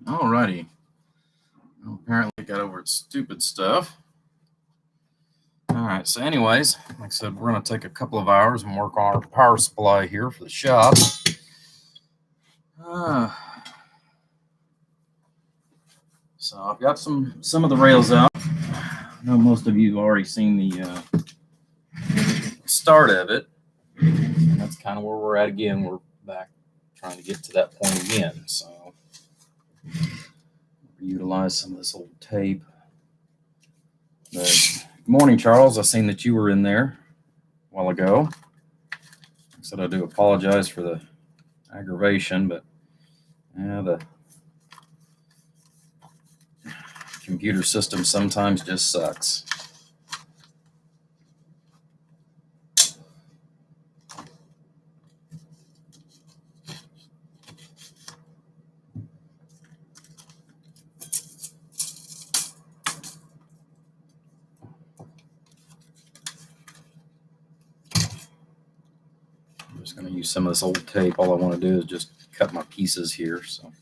Alrighty. Well, apparently got over its stupid stuff. Alright, so anyways, like I said, we're going to take a couple of hours and work on our power supply here for the shop. So I've got some of the rails out. I know most of you have already seen the start of it. And that's kind of where we're at again. We're back trying to get to that point again. So utilize some of this old tape. But good morning, Charles. I seen that you were in there a while ago. I said I do apologize for the aggravation, but yeah, the computer system sometimes just sucks. I'm just going to use some of this old tape. All I want to do is just cut my pieces here. So.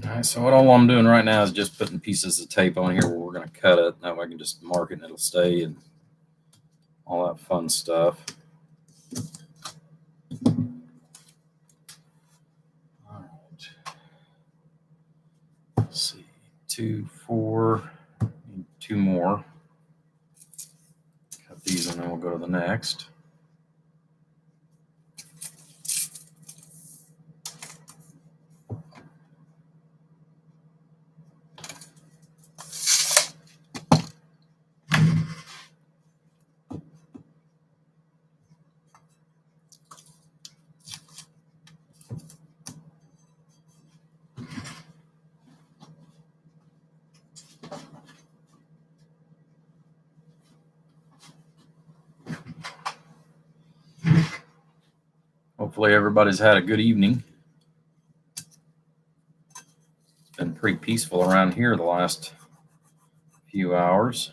All right, so what all I'm doing right now is just putting pieces of tape on here where we're going to cut it. That way I can just mark it and it'll stay and all that fun stuff. All right. Let's see. 2, 4, need 2 more. Cut these and then we'll go to the next. Hopefully everybody's had a good evening. It's been pretty peaceful around here the last few hours.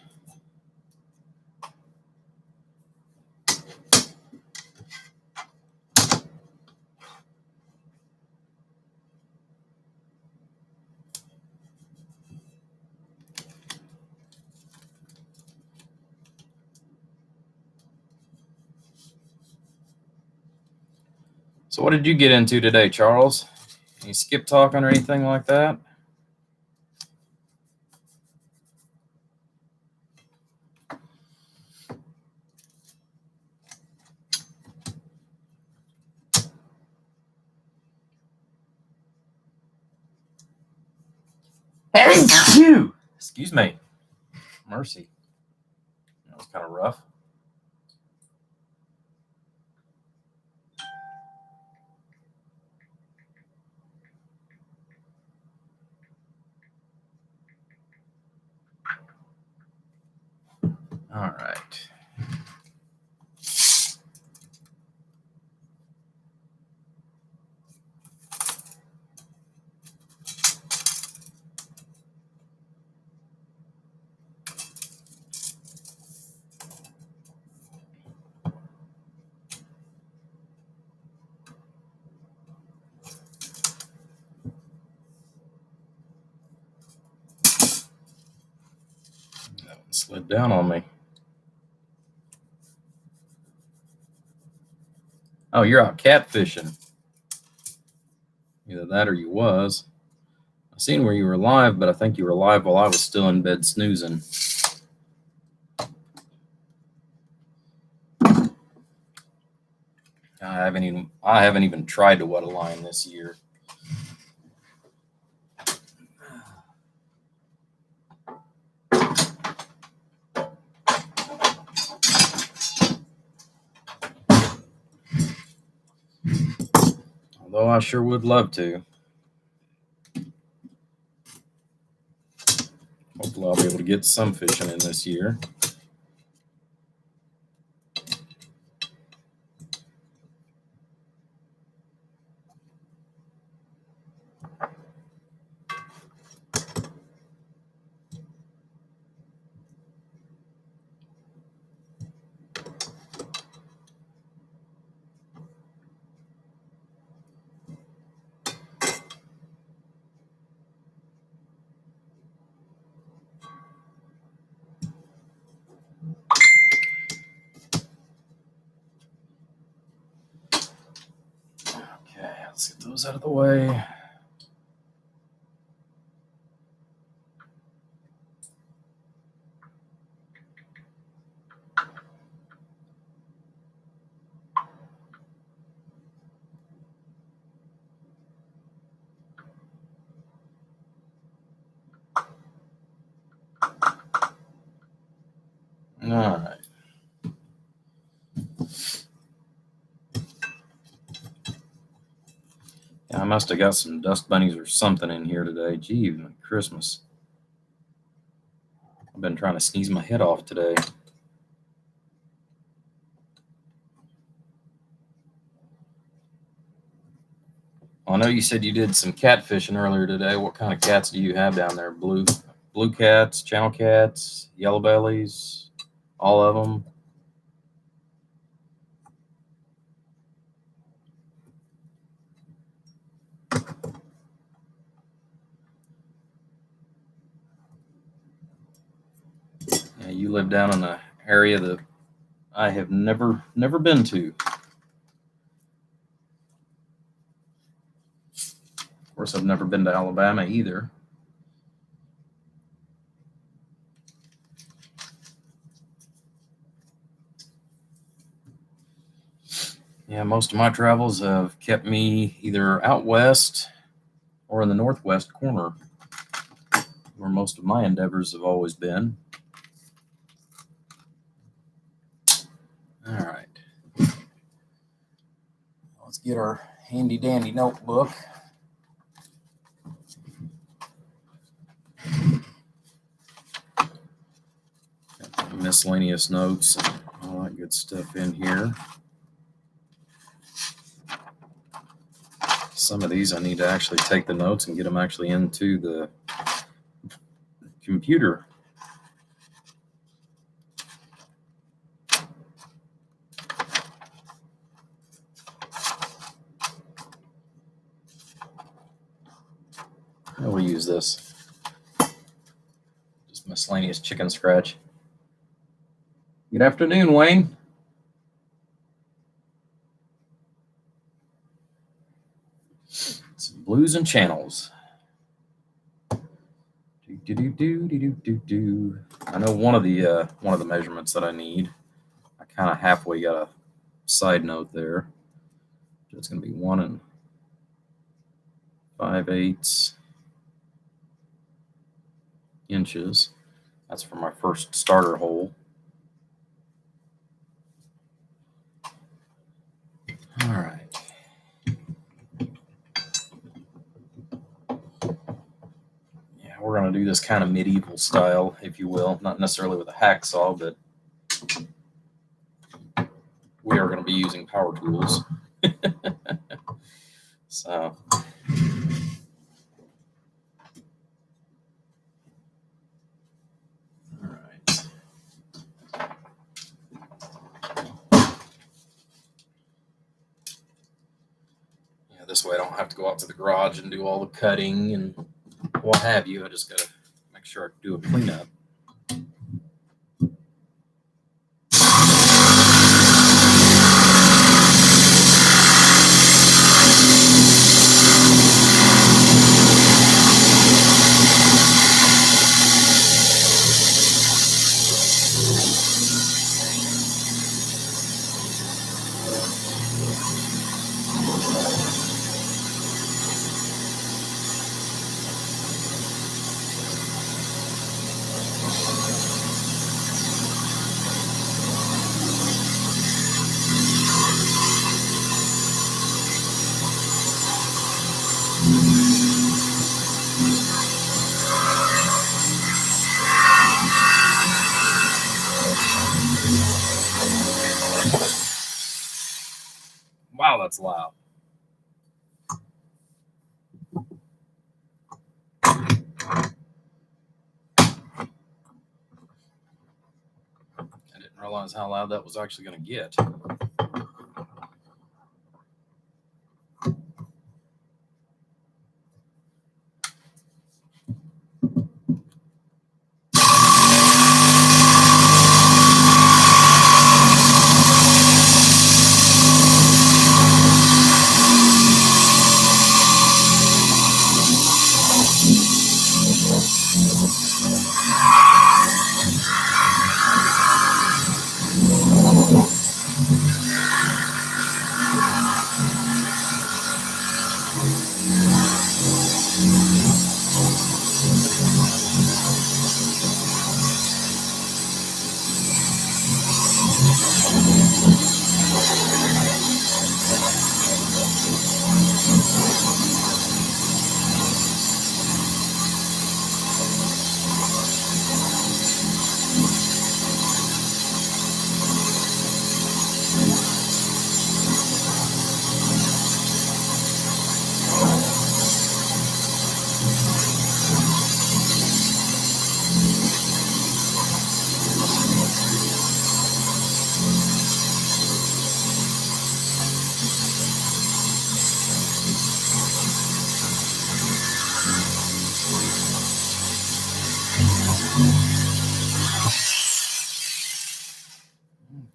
So what did you get into today, Charles? Any skip talking or anything like that? Excuse me. Mercy. That was kind of rough. All right. That one slid down on me. Oh, you're out catfishing. Either that or you was. I seen where you were live, but I think you were live while I was still in bed snoozing. I haven't even tried to wet a line this year. Although I sure would love to. Hopefully I'll be able to get some fishing in this year. Okay, let's get those out of the way. All right. Yeah, I must have got some dust bunnies or something in here today. Gee, my Christmas. I've been trying to sneeze my head off today. Well, I know you said you did some catfishing earlier today. What kind of cats do you have down there? Blue cats, channel cats, yellow bellies, all of them? Yeah, you live down in an area that I have never been to. Of course, I've never been to Alabama either. Yeah, most of my travels have kept me either out west or in the northwest corner, where most of my endeavors have always been. All right. Let's get our handy dandy notebook. Got miscellaneous notes and all that good stuff in here. Some of these I need to actually take the notes and get them actually into the computer. We'll use this. Just miscellaneous chicken scratch. Good afternoon, Wayne. Some blues and channels. I know one of the measurements that I need. I kind of halfway got a side note there. It's going to be 1 5/8 inches. That's for my first starter hole. All right. We're going to do this kind of medieval style, if you will, not necessarily with a hacksaw, but we are going to be using power tools. So, all right. Yeah, this way I don't have to go out to the garage and do all the cutting and what have you. I just got to make sure I do a cleanup. it's loud. I didn't realize how loud that was actually going to get.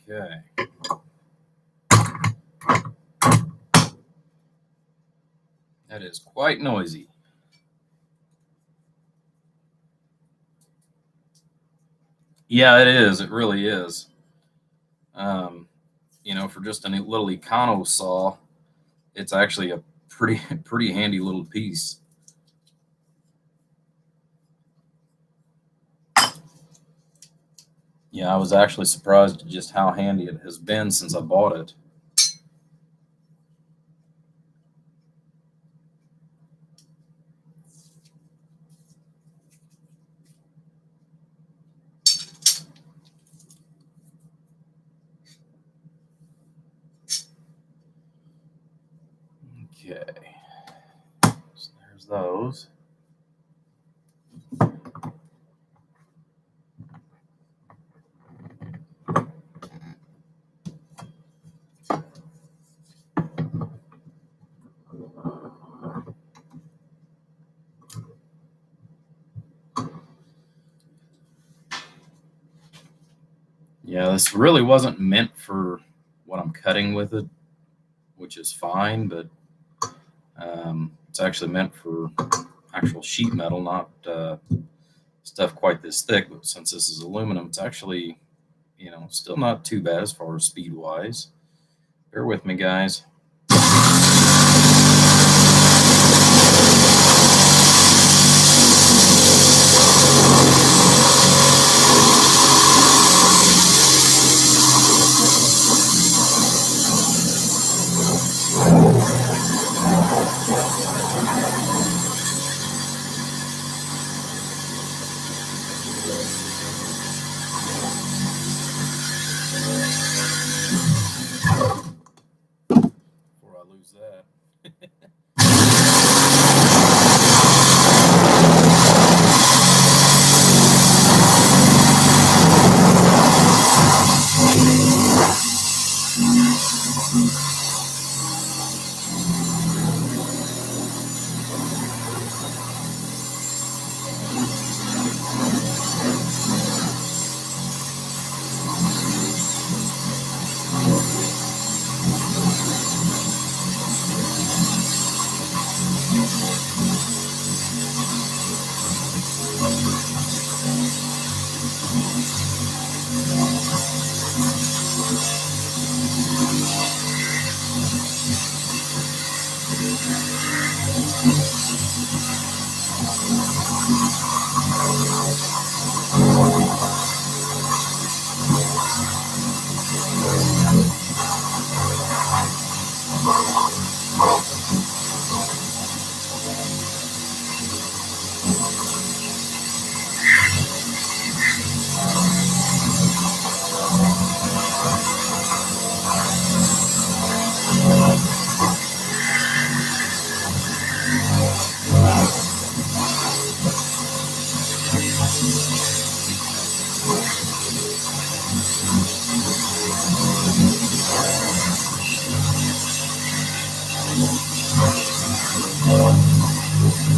Okay. That is quite noisy. Yeah, it is. It really is. For just a little Econo saw, it's actually a pretty handy little piece. Yeah, I was actually surprised at just how handy it has been since I bought it. Okay, so there's those. Yeah, this really wasn't meant for what I'm cutting with it, which is fine, but it's actually meant for actual sheet metal, not stuff quite this thick. But since this is aluminum, it's actually, still not too bad as far as speed wise. Bear with me, guys.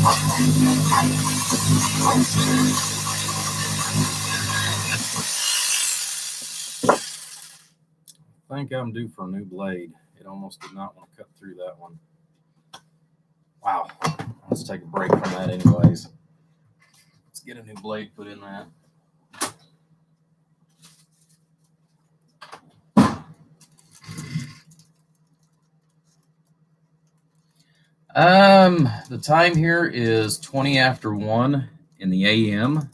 I think I'm due for a new blade. It almost did not want to cut through that one. Wow. Let's take a break from that anyways. Let's get a new blade put in that. The time here is 20 after 1 in the AM.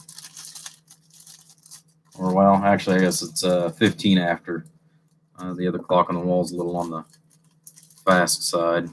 Or, well, actually, I guess it's 15 after. The other clock on the wall is a little on the fast side.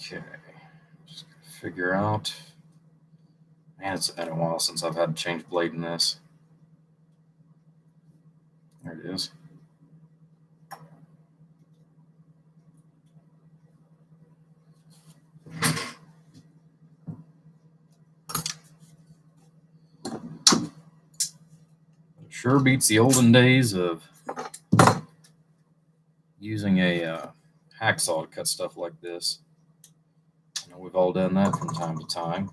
Okay, just gonna figure out. Man, it's been a while since I've had to change blade in this. There it is. It sure beats the olden days of using a hacksaw to cut stuff like this. I know we've all done that from time to time.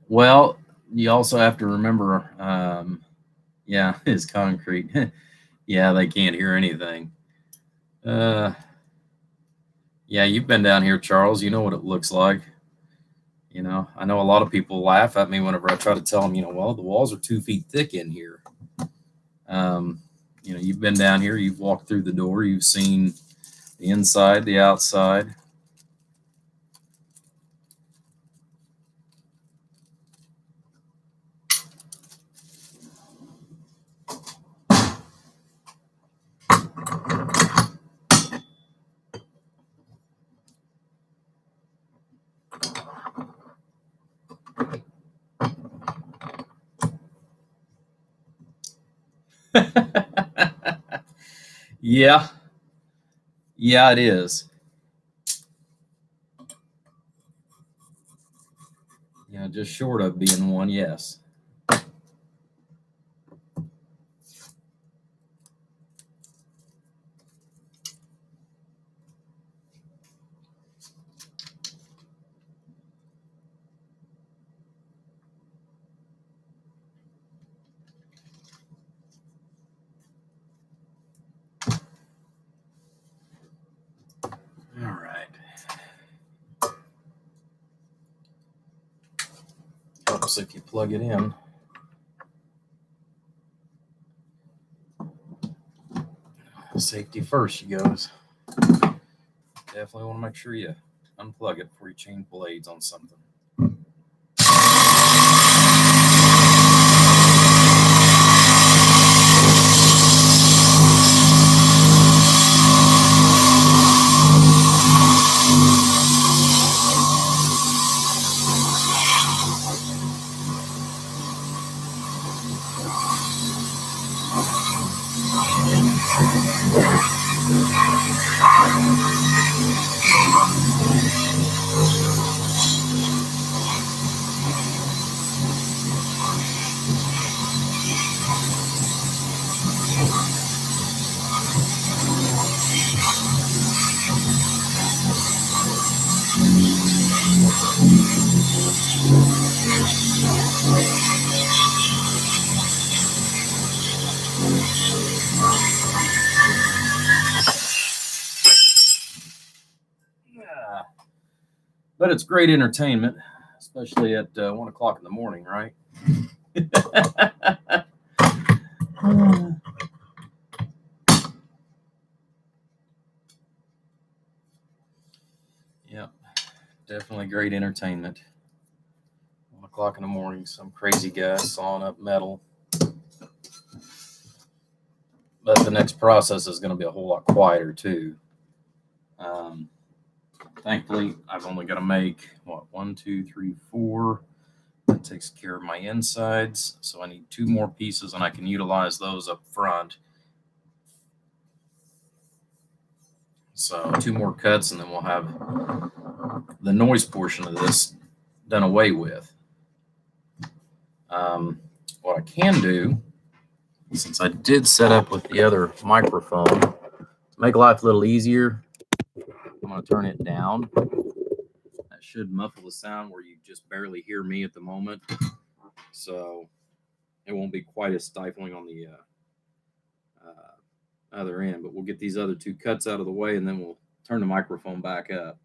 Well, you also have to remember, yeah, it's concrete. Yeah, they can't hear anything. Yeah, you've been down here, Charles. You know what it looks like. You know, I know a lot of people laugh at me whenever I try to tell them, well, the walls are 2 feet thick in here. You've been down here, you've walked through the door, you've seen the inside, the outside. Yeah. Yeah, it is. Just short of being one, yes. All right. Helps if you plug it in. Safety first, she goes. Definitely want to make sure you unplug it before you change blades on something. But it's great entertainment, especially at 1 o'clock in the morning, right? Definitely great entertainment. 1 o'clock in the morning, some crazy guy sawing up metal. But the next process is going to be a whole lot quieter too. Thankfully, I've only got to make, 1, 2, 3, 4. That takes care of my insides. So I need 2 more pieces, and I can utilize those up front. So 2 more cuts, and then we'll have the noise portion of this done away with. What I can do, since I did set up with the other microphone, to make life a little easier, I'm going to turn it down. That should muffle the sound where you just barely hear me at the moment. So it won't be quite as stifling on the other end. But we'll get these other 2 cuts out of the way, and then we'll turn the microphone back up.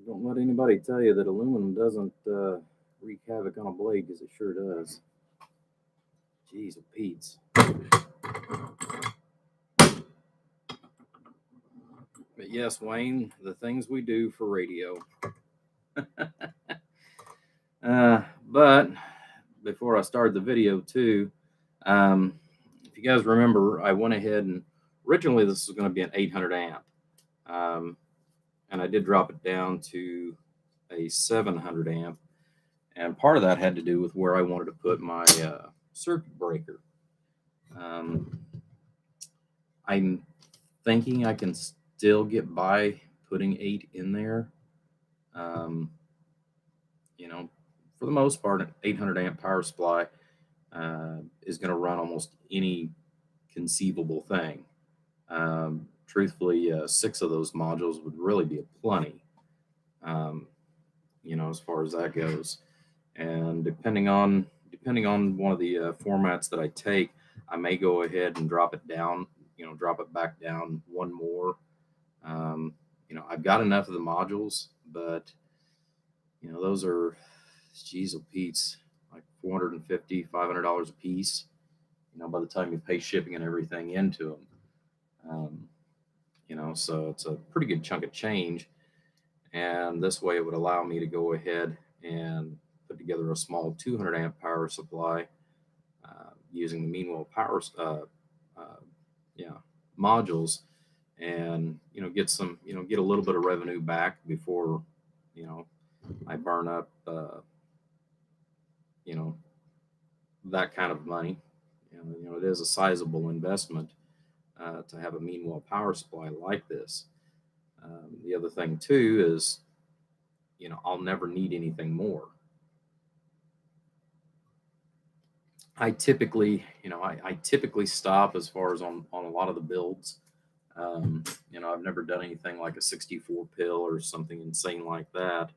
Don't let anybody tell you that aluminum doesn't wreak havoc on a blade, because it sure does. Jeez, it Pete's. But yes, Wayne, the things we do for radio. But before I started the video too, if you guys remember, I went ahead and originally this was going to be an 800 amp. And I did drop it down to a 700 amp. And part of that had to do with where I wanted to put my circuit breaker. I'm thinking I can still get by putting 8 in there. You know, for the most part, an 800 amp power supply is going to run almost any conceivable thing. Truthfully, 6 of those modules would really be a plenty, you know, as far as that goes. And depending on one of the formats that I take, I may go ahead and drop it down, you know, drop it back down 1 more. You know, I've got enough of the modules, but, you know, those are, geez, Pete's, like $450, $500 a piece, you know, by the time you pay shipping and everything into them. You know, so it's a pretty good chunk of change. And this way it would allow me to go ahead and put together a small 200 amp power supply using the Meanwell power modules, and, you know, get some, you know, get a little bit of revenue back before, you know, I burn up you know, that kind of money. You know, it is a sizable investment to have a Meanwell power supply like this. The other thing too is, you know, I'll never need anything more. I typically, I typically stop as far as on a lot of the builds. I've never done anything like a 64 pill or something insane like that.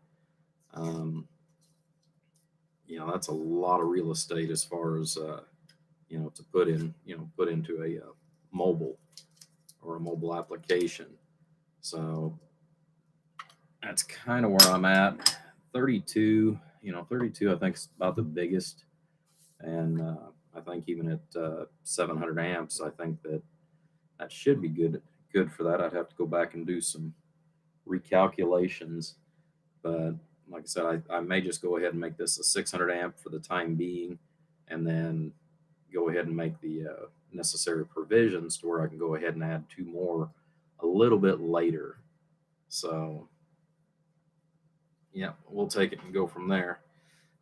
That's a lot of real estate as far as, to put into a mobile or a mobile application. So that's kind of where I'm at. 32, 32, I think is about the biggest. And I think even at 700 amps, I think that should be good for that. I'd have to go back and do some recalculations, but like I said, I may just go ahead and make this a 600 amp for the time being, and then go ahead and make the necessary provisions to where I can go ahead and add 2 more a little bit later. So yeah, we'll take it and go from there.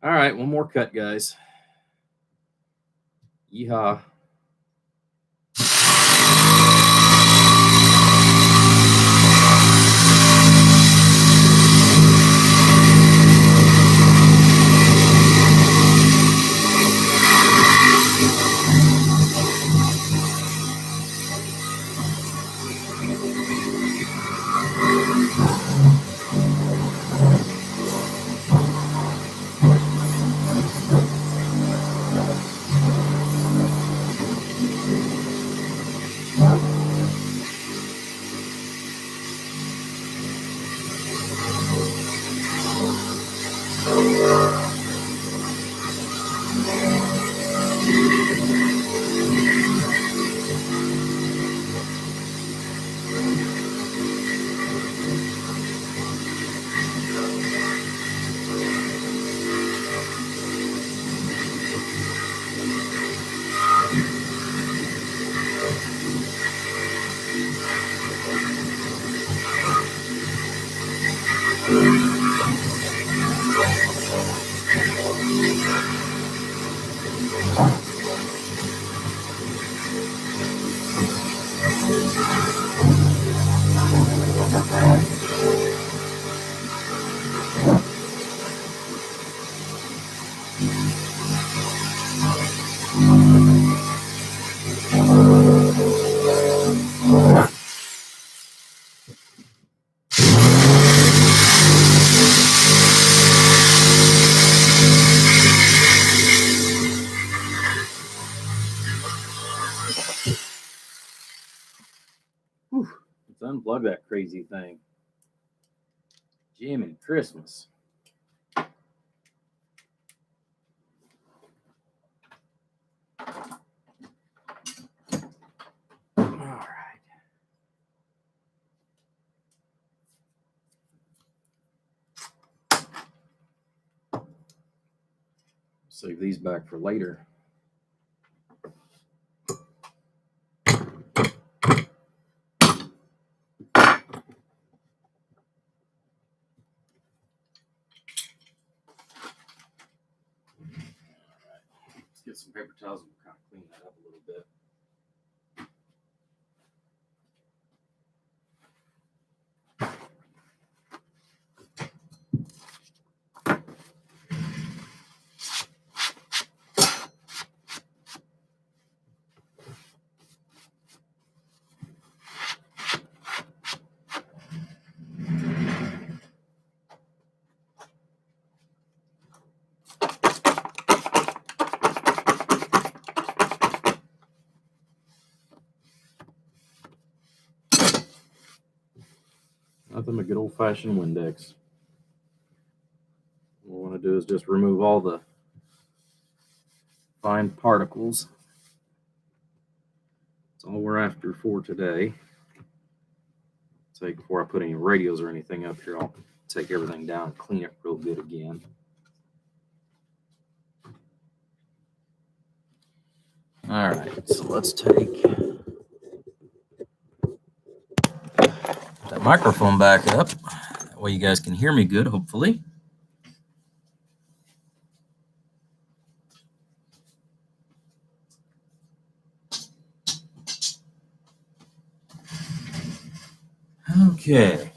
All right, one more cut, guys. Yeehaw. Let's unplug that crazy thing. Jiminy Christmas. All right. Save these back for later. Get some paper towels and kind of clean that up a little bit. Nothing but good old-fashioned Windex. What we want to do is just remove all the fine particles. That's all we're after for today. Before I put any radios or anything up here, I'll take everything down and clean it real good again. All right, so let's take that microphone back up. That way you guys can hear me good, hopefully. Okay.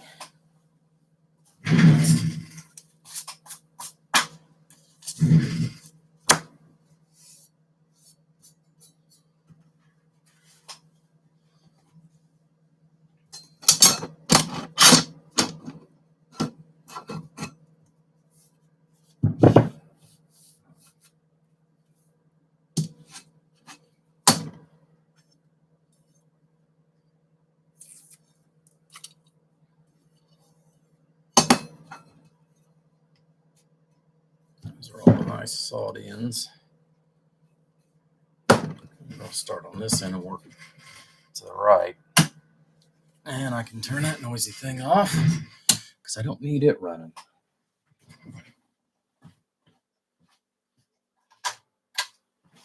my sawed ends. I'll start on this end and work to the right. And I can turn that noisy thing off because I don't need it running.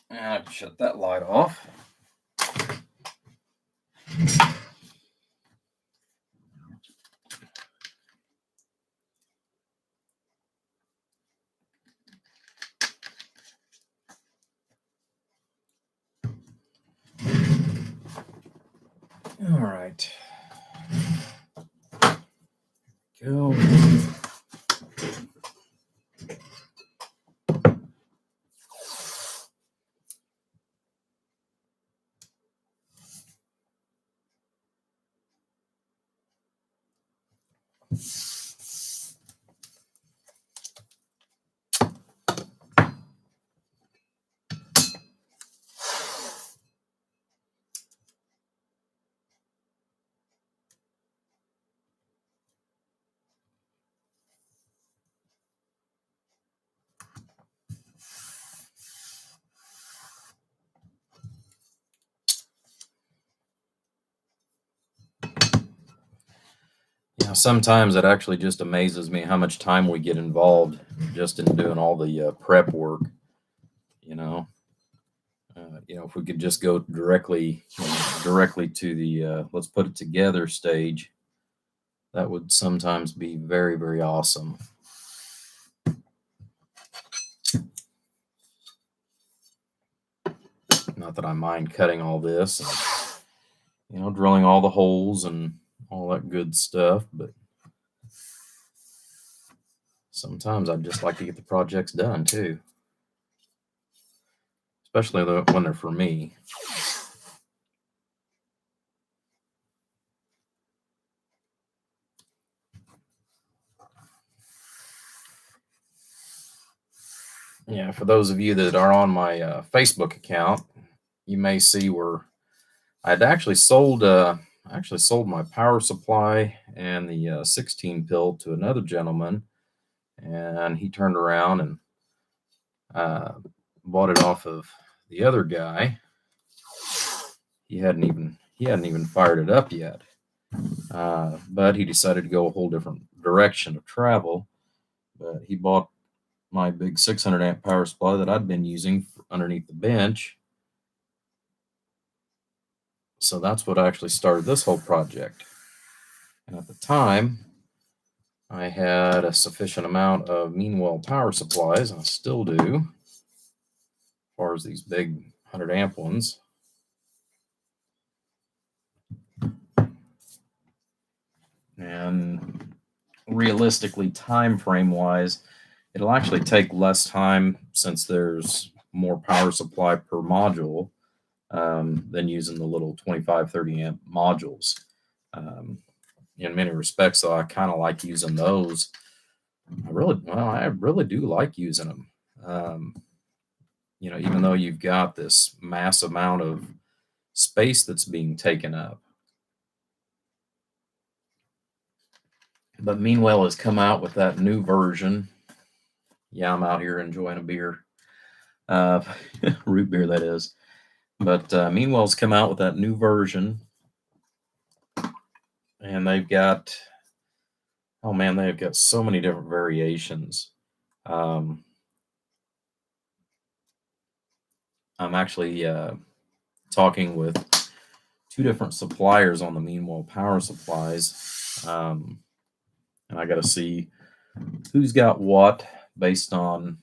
And I can shut that light off. All right. Go. Sometimes it actually just amazes me how much time we get involved just in doing all the prep work. If we could just go directly to the let's put it together stage, that would sometimes be very, very awesome. Not that I mind cutting all this, and, drilling all the holes and all that good stuff, but sometimes I'd just like to get the projects done too, especially when they're for me. Yeah, for those of you that are on my Facebook account, you may see where I'd actually sold my power supply and the 16 pill to another gentleman, and he turned around and bought it off of the other guy. He hadn't even fired it up yet, but he decided to go a whole different direction of travel. But he bought my big 600 amp power supply that I'd been using underneath the bench. So that's what actually started this whole project. And at the time, I had a sufficient amount of Meanwell power supplies, and I still do, as far as these big 100 amp ones. And realistically, time frame wise, it'll actually take less time since there's more power supply per module than using the little 25-30 amp modules. In many respects, though, I kind of like using those. I really do like using them. Even though you've got this mass amount of space that's being taken up. But Meanwell has come out with that new version. Yeah, I'm out here enjoying a beer. Root beer, that is. But Meanwell's come out with that new version. And they've got so many different variations. I'm actually talking with 2 different suppliers on the Meanwell power supplies. And I got to see who's got what based on,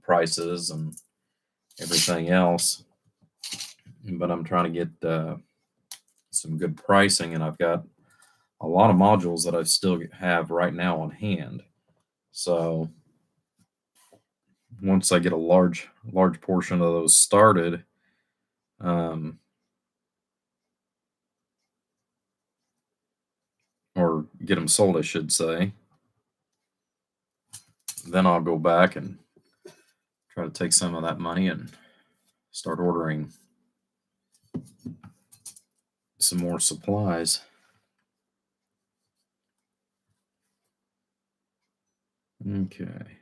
prices and everything else. But I'm trying to get some good pricing, and I've got a lot of modules that I still have right now on hand. So once I get a large portion of those started, or get them sold, I should say, then I'll go back and try to take some of that money and start ordering some more supplies. Okay.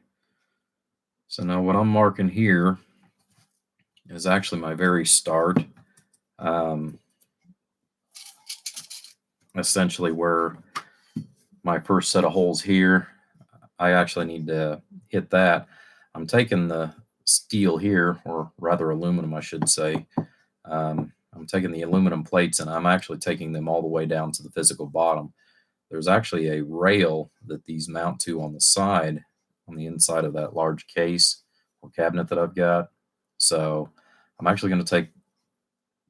So now what I'm marking here is actually my very start. Essentially where my first set of holes here, I actually need to hit that. I'm taking the steel here, or rather aluminum, I should say. I'm taking the aluminum plates and I'm actually taking them all the way down to the physical bottom. There's actually a rail that these mount to on the side, on the inside of that large case or cabinet that I've got. So I'm actually going to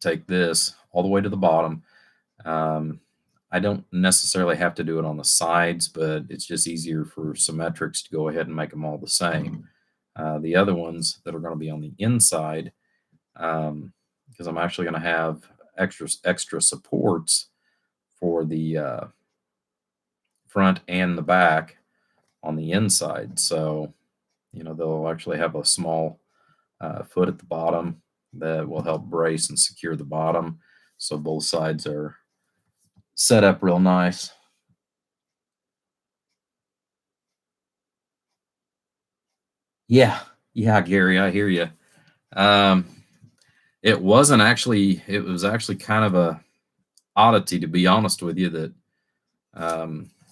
take this all the way to the bottom. I don't necessarily have to do it on the sides, but it's just easier for Symmetrics to go ahead and make them all the same. The other ones that are going to be on the inside, because I'm actually going to have extra supports for the front and the back on the inside. So, they'll actually have a small foot at the bottom that will help brace and secure the bottom. So both sides are set up real nice. Yeah, Gary, I hear you. It was actually kind of a oddity, to be honest with you, that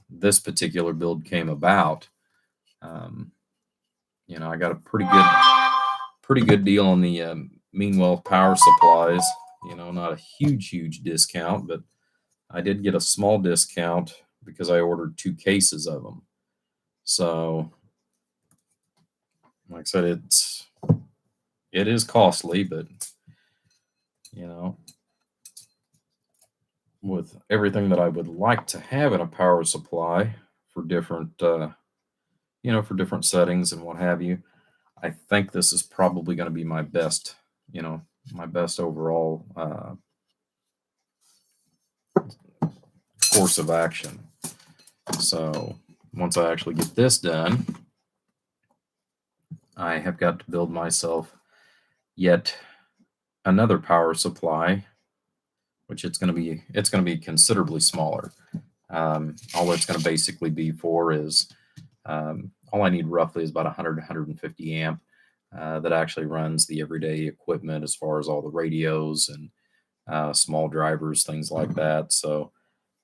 this particular build came about. I got a pretty good deal on the Meanwell power supplies. Not a huge discount, but I did get a small discount because I ordered 2 cases of them. So, like I said, it is costly, but with everything that I would like to have in a power supply for different for different settings and what have you, I think this is probably going to be my best overall course of action. So once I actually get this done, I have got to build myself yet another power supply, which it's going to be considerably smaller. All it's going to basically be for is all I need roughly is about 150 amp that actually runs the everyday equipment as far as all the radios and small drivers, things like that. So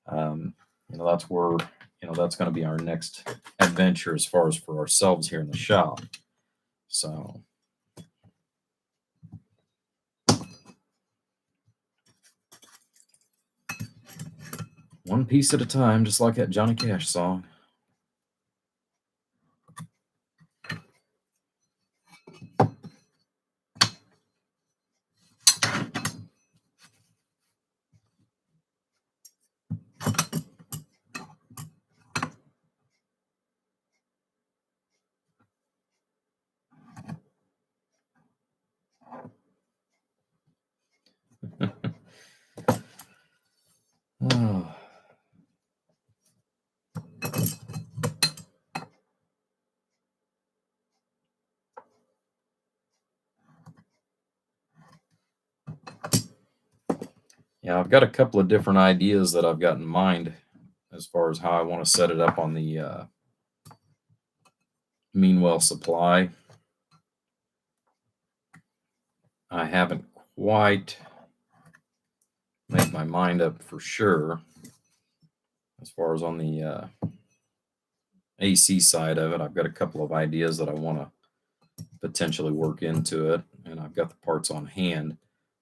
that's where that's going to be our next adventure as far as for ourselves here in the shop. So one piece at a time, just like that Johnny Cash song. Oh. Yeah, I've got a couple of different ideas that I've got in mind as far as how I want to set it up on the Meanwell supply. I haven't quite made my mind up for sure as far as on the AC side of it. I've got a couple of ideas that I want to potentially work into it, and I've got the parts on hand.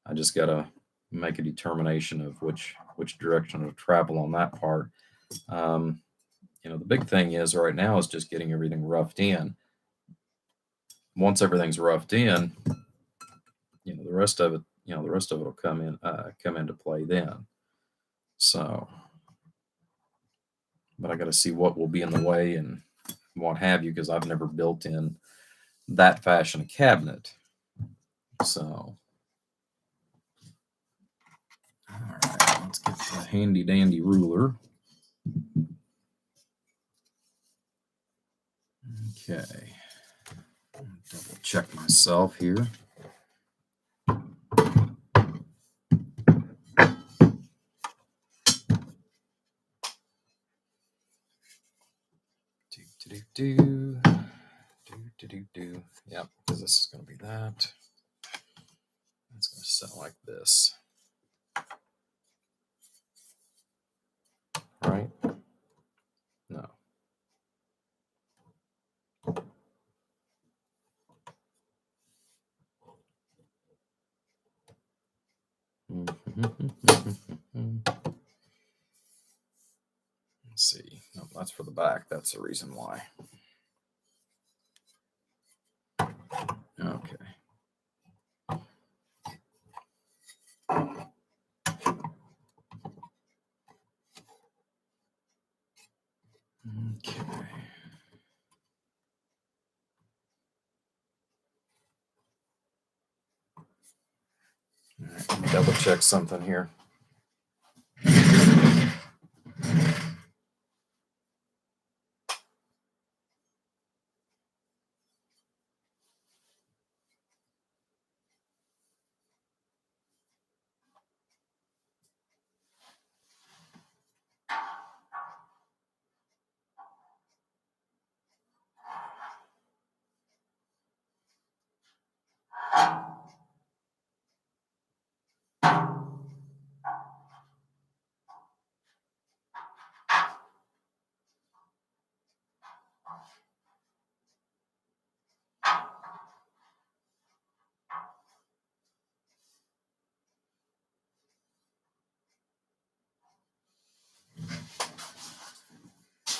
I just got to make a determination of which direction to travel on that part. The big thing is right now is just getting everything roughed in. Once everything's roughed in, the rest of it will come into play then. So, but I got to see what will be in the way and what have you, because I've never built in that fashion a cabinet. So, all right, let's get the handy dandy ruler. Okay, double check myself here. Yeah, this is going to be that. It's going to sit like this. Right? No. Let's see. No, that's for the back. That's the reason why. Okay. Okay. All right, let me double check something here.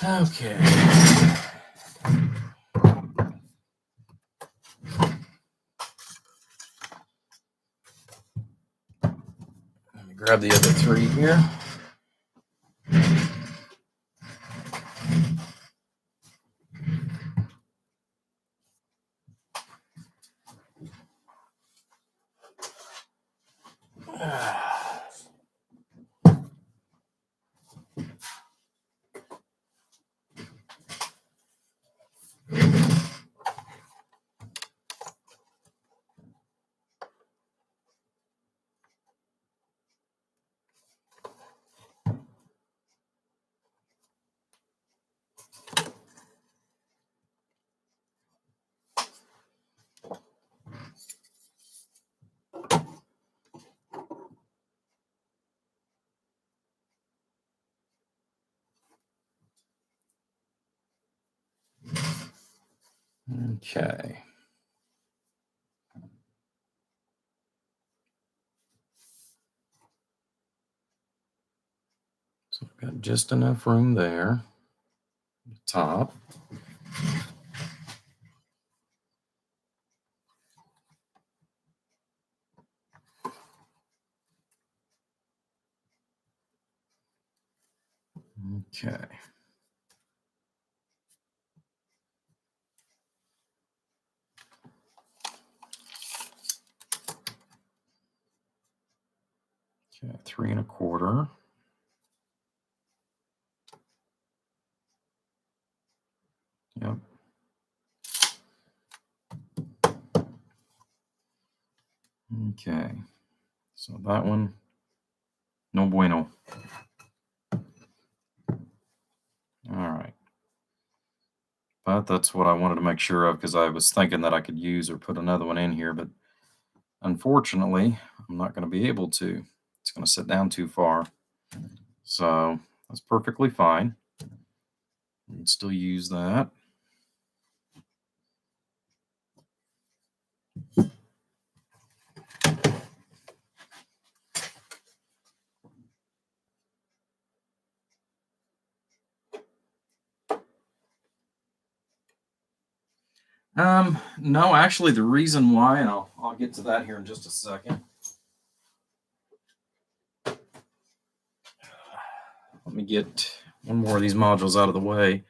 Okay. Let me grab the other three here. Okay. So I've got just enough room there. The top. Okay. Okay, 3 1/4. Yep. Okay. So that one, no bueno. All right. But that's what I wanted to make sure of because I was thinking that I could use or put another one in here, but unfortunately, I'm not going to be able to. It's going to sit down too far. So that's perfectly fine. You can still use that. No, actually, the reason why, and I'll get to that here in just a second. Let me get one more of these modules out of the way.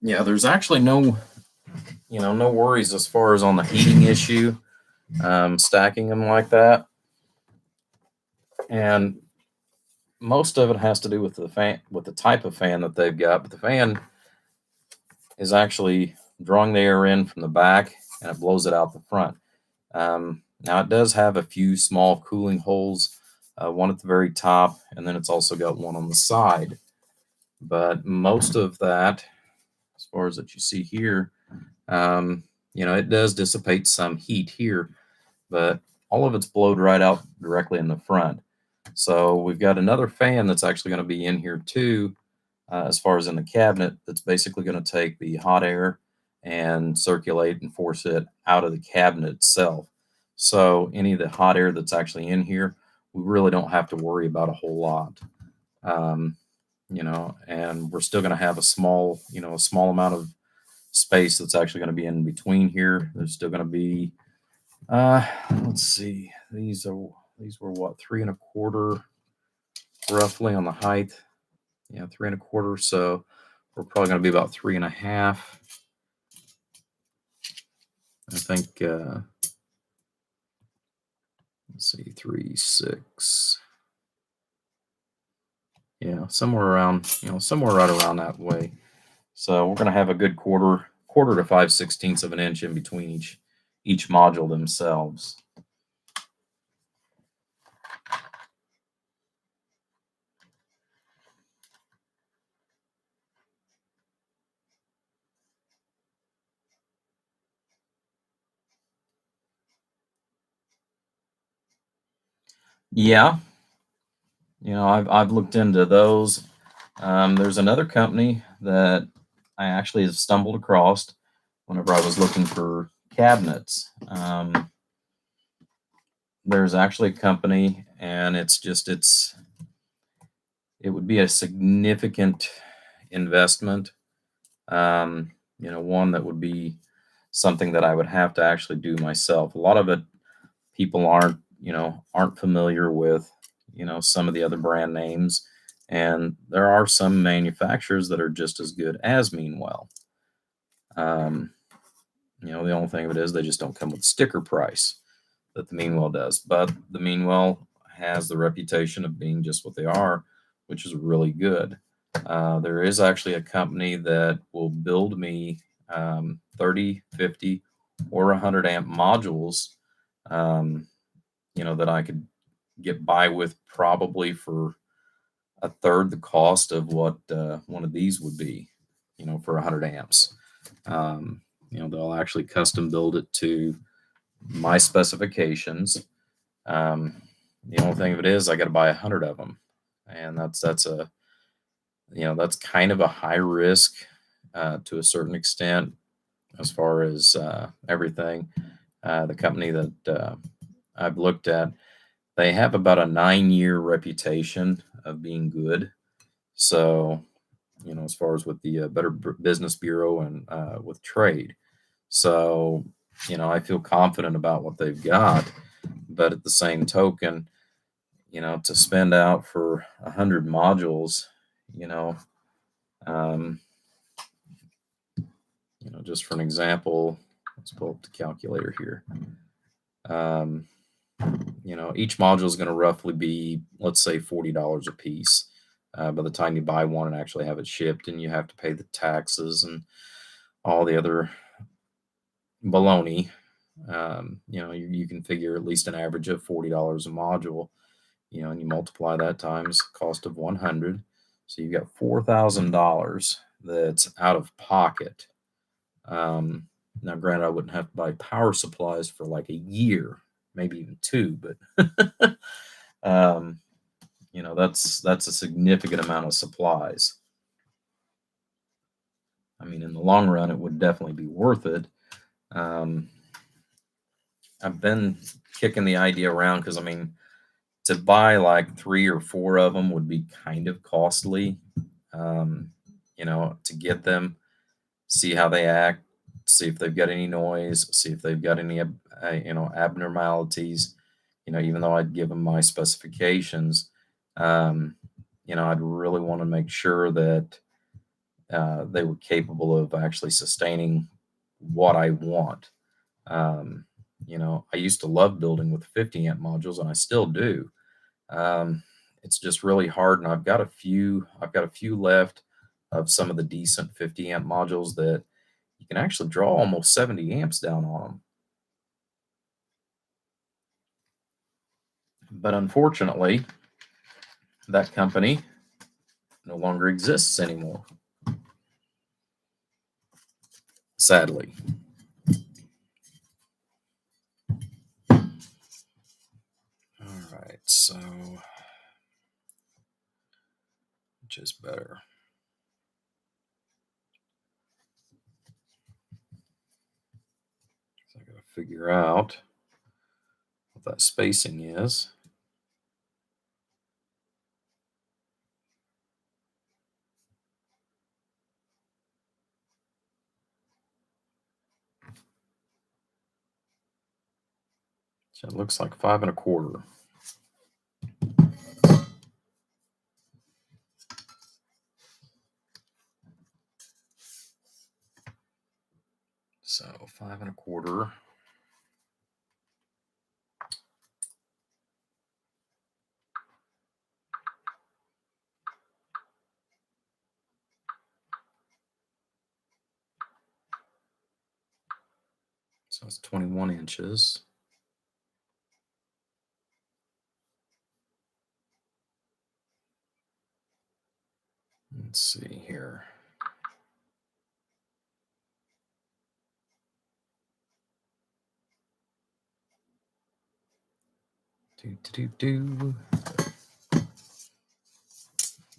Yeah, there's actually no worries as far as on the heating issue, stacking them like that. And most of it has to do with the fan, with the type of fan that they've got. But the fan is actually drawing the air in from the back and it blows it out the front. Now it does have a few small cooling holes, one at the very top, and then it's also got one on the side. But most of that, as far as that you see here, it does dissipate some heat here, but all of it's blowed right out directly in the front. So we've got another fan that's actually going to be in here too, as far as in the cabinet, that's basically going to take the hot air and circulate and force it out of the cabinet itself. So any of the hot air that's actually in here, we really don't have to worry about a whole lot. Um, and we're still going to have a small amount of space that's actually going to be in between here. There's still going to be, let's see, these were what, 3 1/4 roughly on the height. Yeah, 3 1/4. So we're probably going to be about 3 1/2. I think, let's see, 3 6. Yeah, somewhere around, somewhere right around that way. So we're going to have a good quarter to 5/16 of an inch in between each module themselves. Yeah, I've looked into those. There's another company that I actually have stumbled across whenever I was looking for cabinets. There's actually a company, and it would be a significant investment. One that would be something that I would have to actually do myself. A lot of it, people aren't familiar with, some of the other brand names, and there are some manufacturers that are just as good as Meanwell. The only thing of it is they just don't come with sticker price that the Meanwell does. But the Meanwell has the reputation of being just what they are, which is really good. There is actually a company that will build me 30, 50, or 100 amp modules, that I could get by with probably for a third the cost of what one of these would be, for 100 amps. They'll actually custom build it to my specifications. The only thing of it is I got to buy 100 of them, and that's kind of a high risk to a certain extent as far as everything. The company that I've looked at, they have about a 9-year reputation of being good. So, as far as with the Better Business Bureau and with trade. So, I feel confident about what they've got. But at the same token, to spend out for 100 modules, um, just for an example, let's pull up the calculator here. Each module is going to roughly be, let's say, $40 a piece. By the time you buy one and actually have it shipped, and you have to pay the taxes and all the other baloney, you can figure at least an average of $40 a module, and you multiply that times cost of 100. So you've got $4,000 that's out of pocket. Now, granted, I wouldn't have to buy power supplies for like a year, maybe even 2, but that's a significant amount of supplies. I mean, in the long run, it would definitely be worth it. I've been kicking the idea around because, I mean, to buy like 3 or 4 of them would be kind of costly. To get them, see how they act, see if they've got any noise, see if they've got any, abnormalities. Even though I'd give them my specifications, I'd really want to make sure that they were capable of actually sustaining what I want. I used to love building with 50 amp modules, and I still do. It's just really hard, and I've got a few left of some of the decent 50 amp modules that you can actually draw almost 70 amps down on them. But unfortunately, that company no longer exists anymore. Sadly. All right, so which is better? So I got to figure out what that spacing is. So it looks like 5 1/4. So 5 1/4. So it's 21 inches. Let's see here.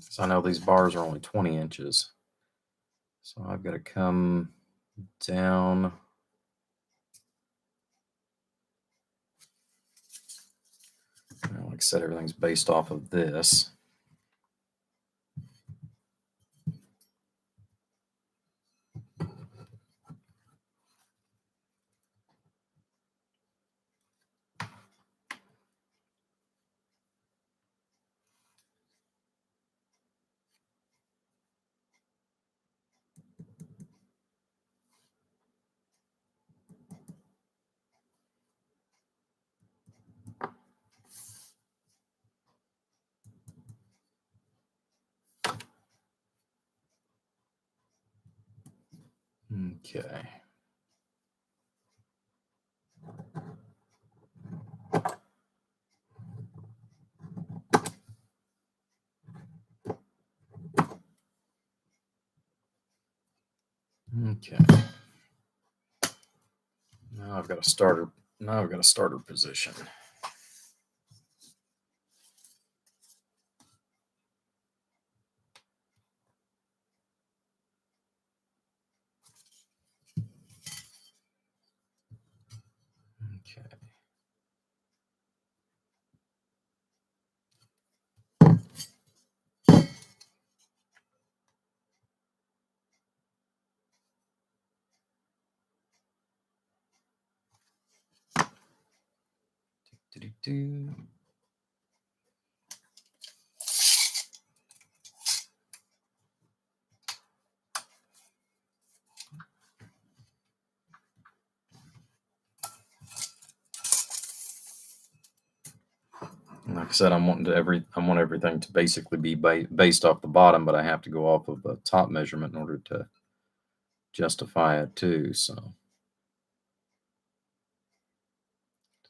So I know these bars are only 20 inches. So I've got to come down. Like I said, everything's based off of this. Okay. Okay. Now I've got a starter. Now I've got a starter position. Okay. Do-do-do. Like I said, I want everything to basically be based off the bottom, but I have to go off of the top measurement in order to justify it too. So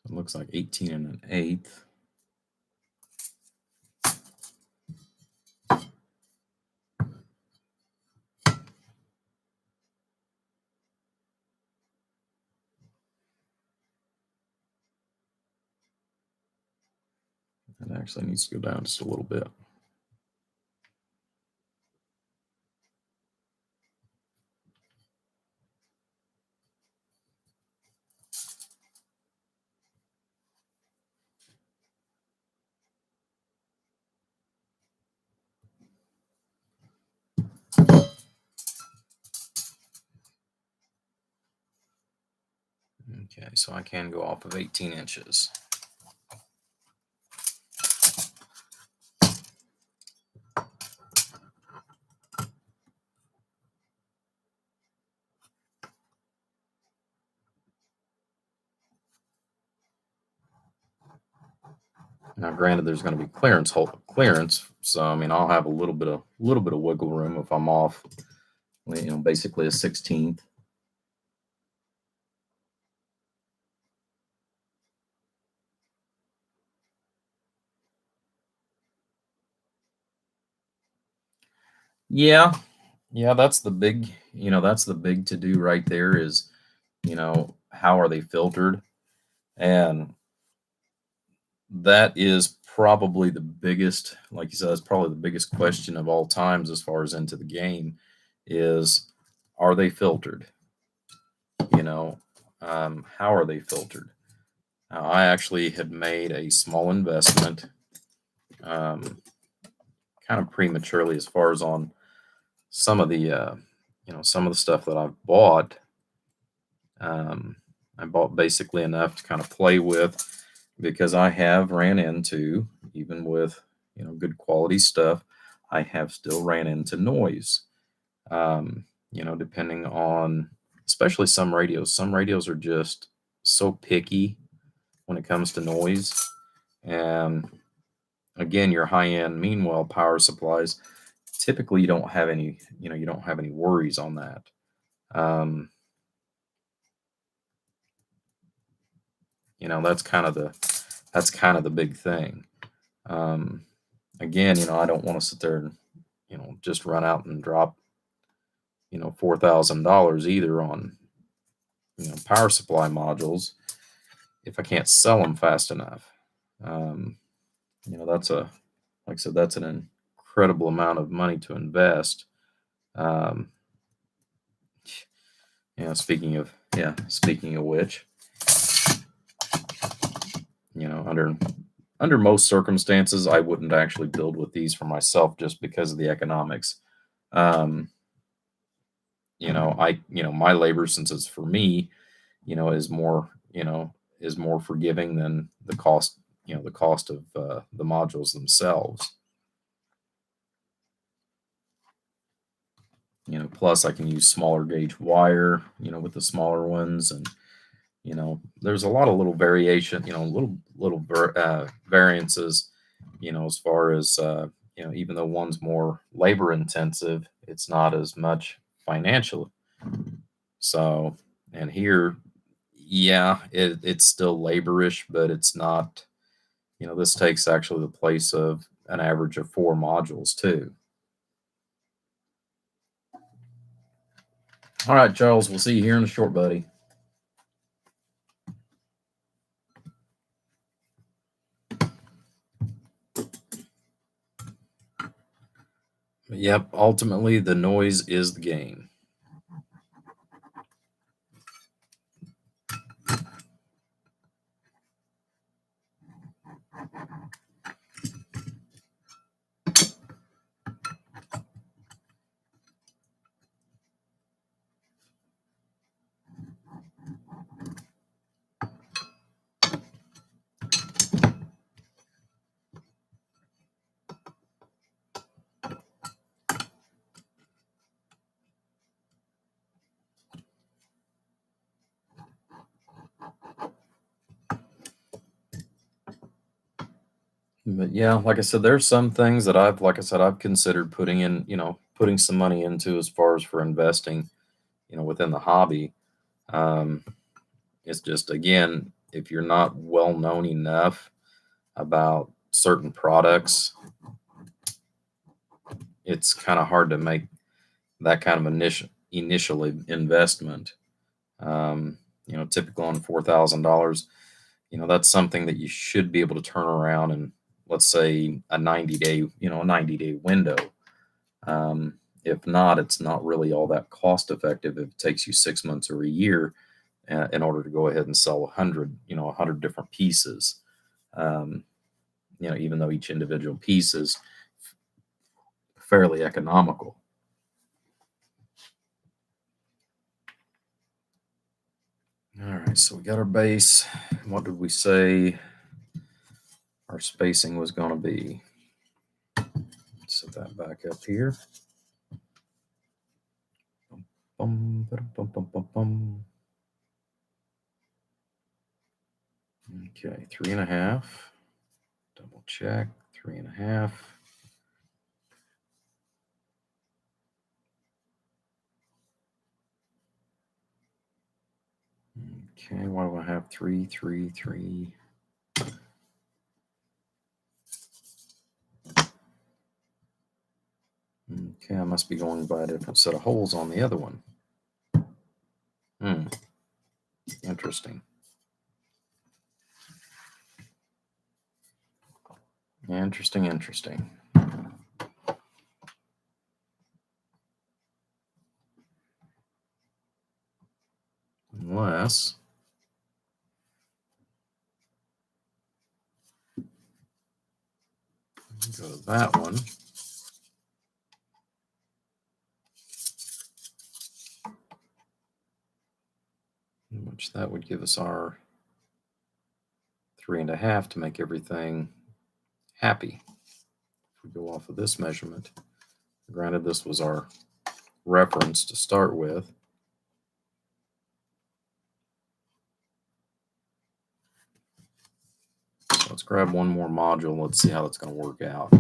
it looks like 18 1/8. It actually needs to go down just a little bit. Okay, so I can go off of 18 inches. Now, granted, there's going to be clearance, so I mean, I'll have a little bit of wiggle room if I'm off, basically a 16th. Yeah, yeah, that's the big, that's the big to do right there is, how are they filtered? And that is probably the biggest, like you said, that's probably the biggest question of all times as far as into the game is, are they filtered? You know, how are they filtered? Now, I actually had made a small investment, um, kind of prematurely as far as on some of the, some of the stuff that I've bought. Um, I bought basically enough to kind of play with because I have ran into, even with, good quality stuff, I have still ran into noise. Depending on, especially some radios are just so picky when it comes to noise. And again, your high end, meanwhile, power supplies, typically you don't have any worries on that. Um, that's kind of the big thing. Um, Again, I don't want to sit there and, just run out and drop, $4,000 either on, power supply modules if I can't sell them fast enough. Um, that's like I said, that's an incredible amount of money to invest. Um, speaking of which, under most circumstances, I wouldn't actually build with these for myself just because of the economics. Um, my labor, since it's for me, is more forgiving than the cost of the modules themselves. Plus I can use smaller gauge wire, with the smaller ones, and there's a lot of little variation, variances, as far as even though one's more labor intensive, it's not as much financial. So, and here, yeah, it's still laborish, but it's not, this takes actually the place of an average of 4 modules too. All right, Charles, we'll see you here in a short, buddy. Yep, ultimately the noise is the game. But yeah, like I said, there's some things that I've considered putting some money into as far as for investing, within the hobby. Um, it's just, again, if you're not well known enough about certain products, it's kind of hard to make that kind of initial investment. Typical on $4,000, that's something that you should be able to turn around in, let's say, a 90-day window. If not, it's not really all that cost effective if it takes you 6 months or a year in order to go ahead and sell 100 different pieces. Um, even though each individual piece is fairly economical. All right, so we got our base. What did we say our spacing was going to be? Set that back up here. Bum, bum, bum, bum, bum. Okay, 3.5. Double check, 3.5. Okay, why do I have 3, 3, 3? Okay, I must be going by a different set of holes on the other one. Interesting. Interesting. Unless go to that one. Which that would give us our 3.5 to make everything happy. If we go off of this measurement, granted this was our reference to start with. So let's grab one more module. Let's see how that's going to work out.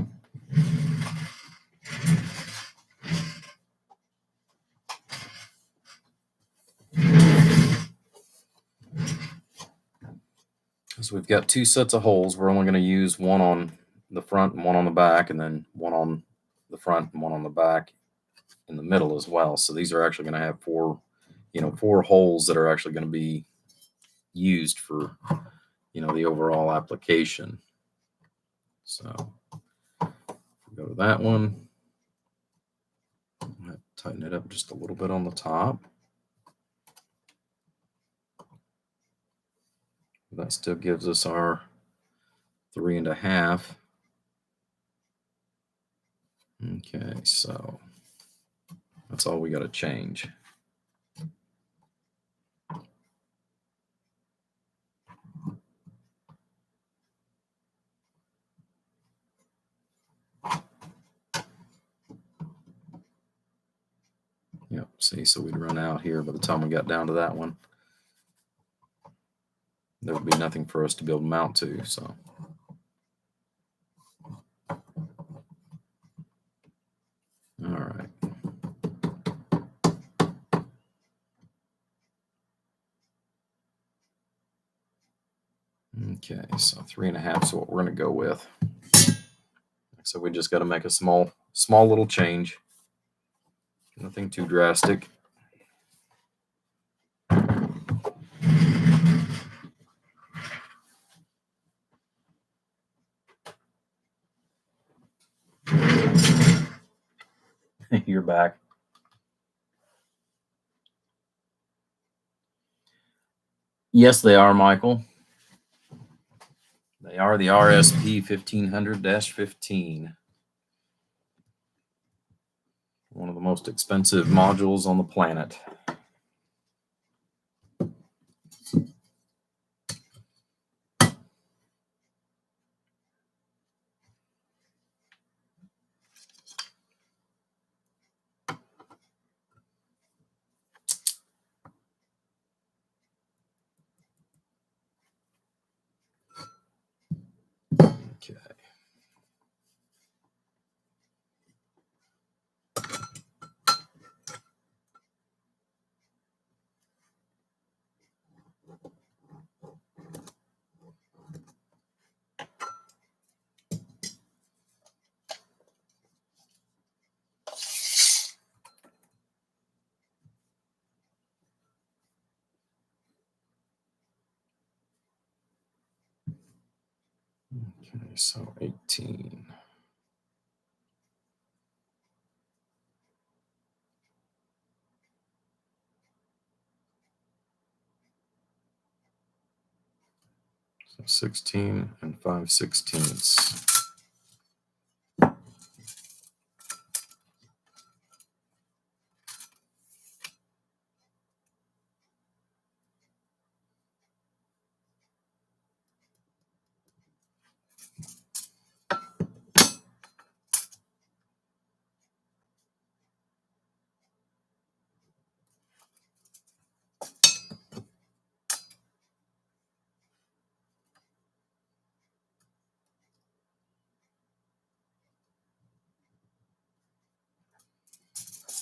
So we've got 2 sets of holes. We're only going to use one on the front and one on the back, and then one on the front and one on the back in the middle as well. So these are actually going to have 4 holes that are actually going to be used for, the overall application. So go to that one. Tighten it up just a little bit on the top. That still gives us our 3.5. Okay, so that's all we got to change. Yep, see, so we'd run out here by the time we got down to that one. There would be nothing for us to be able to mount to, so. All right. Okay, so 3.5 is what we're going to go with. So we just got to make a small little change. Nothing too drastic. You're back. Yes, they are, Michael. They are the RSP 1500-15. One of the most expensive modules on the planet. Okay. Okay, so 18. So 16 and 5/16.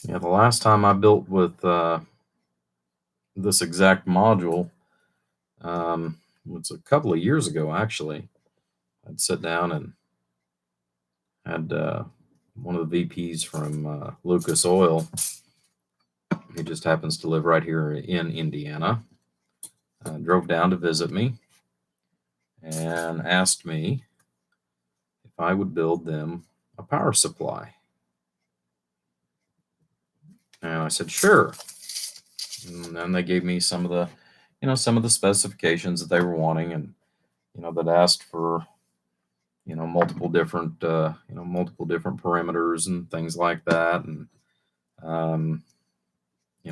Yeah, the last time I built with this exact module was a couple of years ago, actually. I'd sit down and had one of the VPs from Lucas Oil. He just happens to live right here in Indiana. Drove down to visit me and asked me if I would build them a power supply. And I said, sure. And then they gave me some of the specifications that they were wanting, and that asked for multiple different perimeters and things like that. And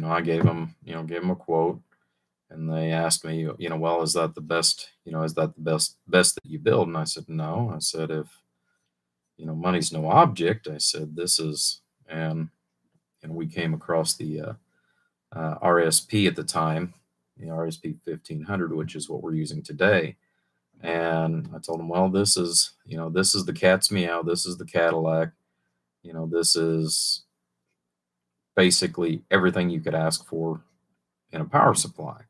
I gave them a quote, and they asked me, well, is that the best? Is that the best that you build? And I said, no. I said, if money's no object, I said, this is. And we came across the RSP at the time, the RSP 1500, which is what we're using today. And I told him, well, this is the cat's meow. This is the Cadillac. This is basically everything you could ask for in a power supply.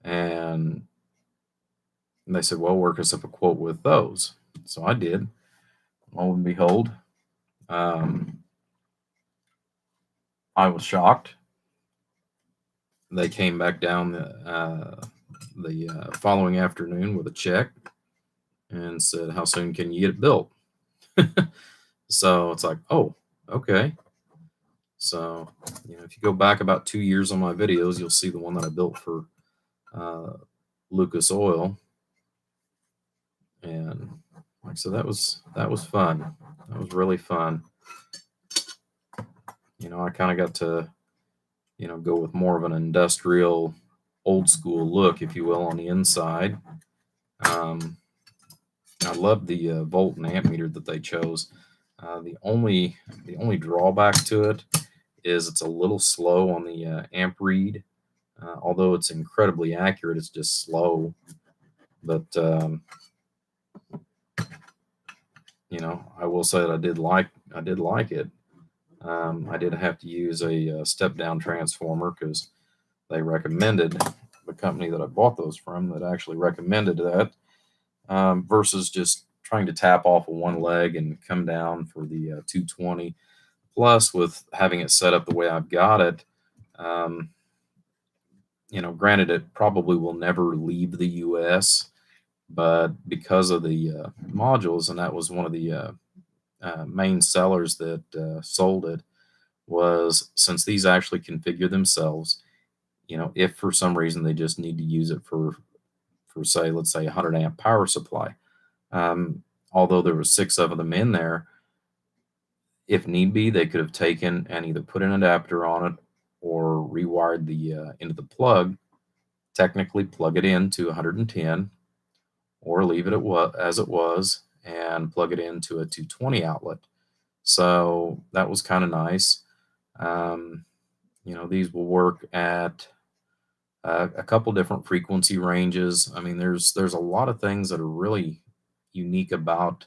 And they said, well, work us up a quote with those. So I did. Lo and behold, I was shocked. They came back down the following afternoon with a check and said, how soon can you get it built? So it's like, oh, okay. So, if you go back about 2 years on my videos, you'll see the one that I built for Lucas Oil. And like I said, that was fun. That was really fun. I kind of got to, go with more of an industrial, old school look, if you will, on the inside. I love the volt and amp meter that they chose. The only drawback to it is it's a little slow on the amp read. Although it's incredibly accurate, it's just slow. But I will say that I did like it. I did have to use a step down transformer because they recommended, the company that I bought those from that actually recommended that, versus just trying to tap off of one leg and come down for the 220. Plus, with having it set up the way I've got it, granted, it probably will never leave the U.S., but because of the modules, and that was one of the main sellers that sold it, was since these actually configure themselves, if for some reason they just need to use it for say, let's say 100 amp power supply, although there were 6 of them in there, if need be, they could have taken and either put an adapter on it or rewired the into the plug, technically plug it into 110, or leave it as it was and plug it into a 220 outlet. So that was kind of nice. These will work at a couple different frequency ranges. I mean, there's a lot of things that are really unique about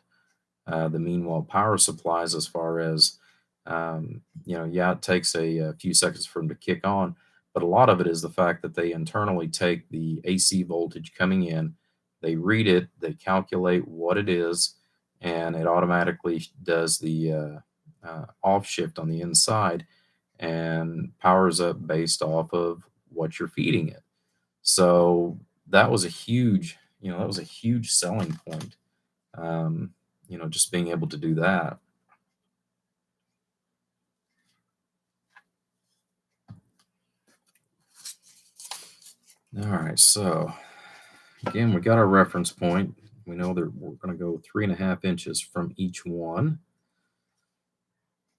the Meanwell power supplies, as far as it takes a few seconds for them to kick on, but a lot of it is the fact that they internally take the AC voltage coming in, they read it, they calculate what it is, and it automatically does the off shift on the inside and powers up based off of what you're feeding it. So that was a huge selling point. Just being able to do that. All right, so again, we got our reference point. We know that we're going to go 3.5 inches from each one.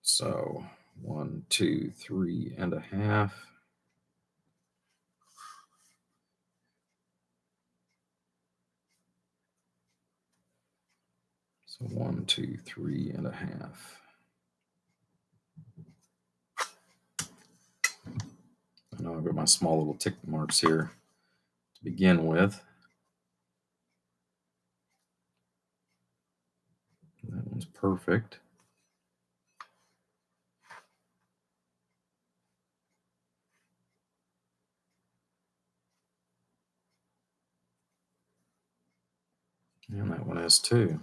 So 1, 2, 3.5. So 1, 2, 3.5. I know I've got my small little tick marks here to begin with. That one's perfect. And that one is too.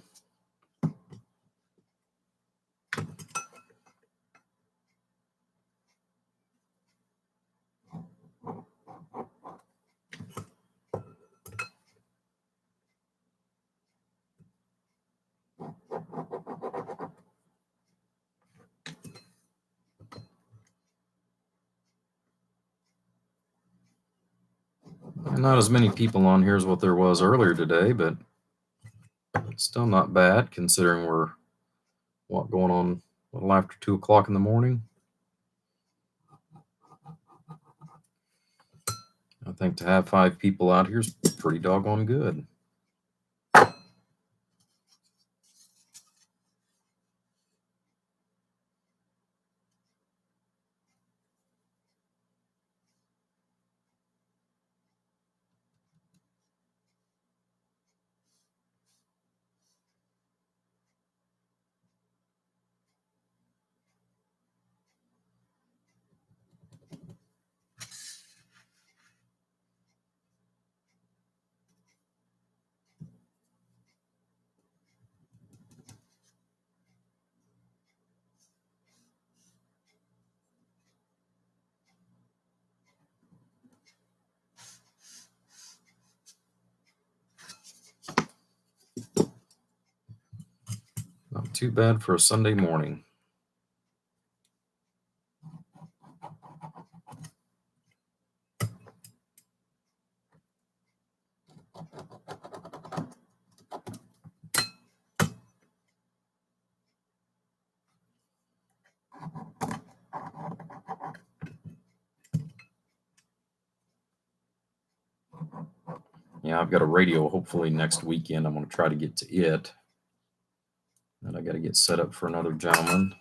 Not as many people on here as what there was earlier today, but still not bad considering we're going on a little after 2 o'clock in the morning. I think to have 5 people out here is pretty doggone good. Not too bad for a Sunday morning. Yeah, I've got a radio. Hopefully next weekend I'm going to try to get to it. And I got to get set up for another gentleman.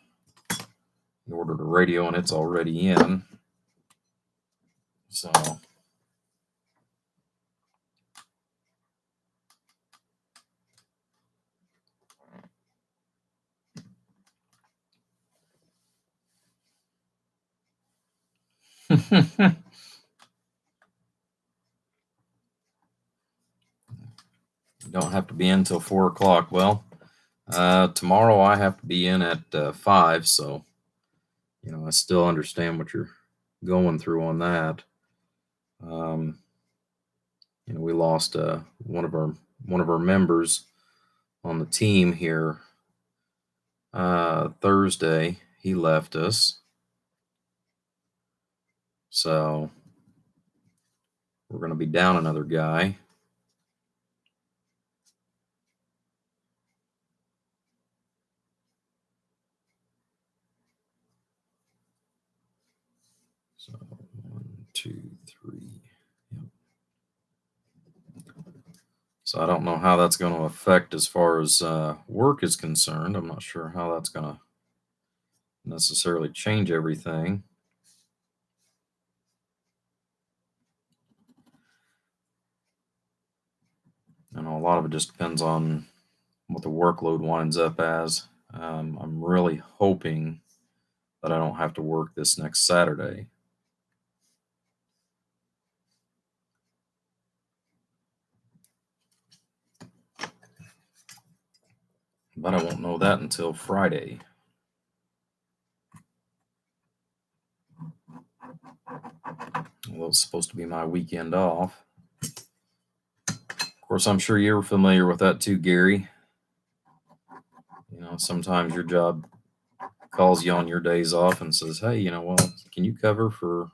He ordered a radio and it's already in. So you don't have to be in until 4 o'clock. Well, tomorrow I have to be in at 5, so I still understand what you're going through on that. We lost one of our members on the team here Thursday. He left us, so we're going to be down another guy. So 1, 2, 3. Yep. So I don't know how that's going to affect as far as work is concerned. I'm not sure how that's going to necessarily change everything. A lot of it just depends on what the workload winds up as. I'm really hoping that I don't have to work this next Saturday. But I won't know that until Friday. Well, it's supposed to be my weekend off. Of course, I'm sure you're familiar with that too, Gary. Sometimes your job calls you on your days off and says, hey, can you cover for,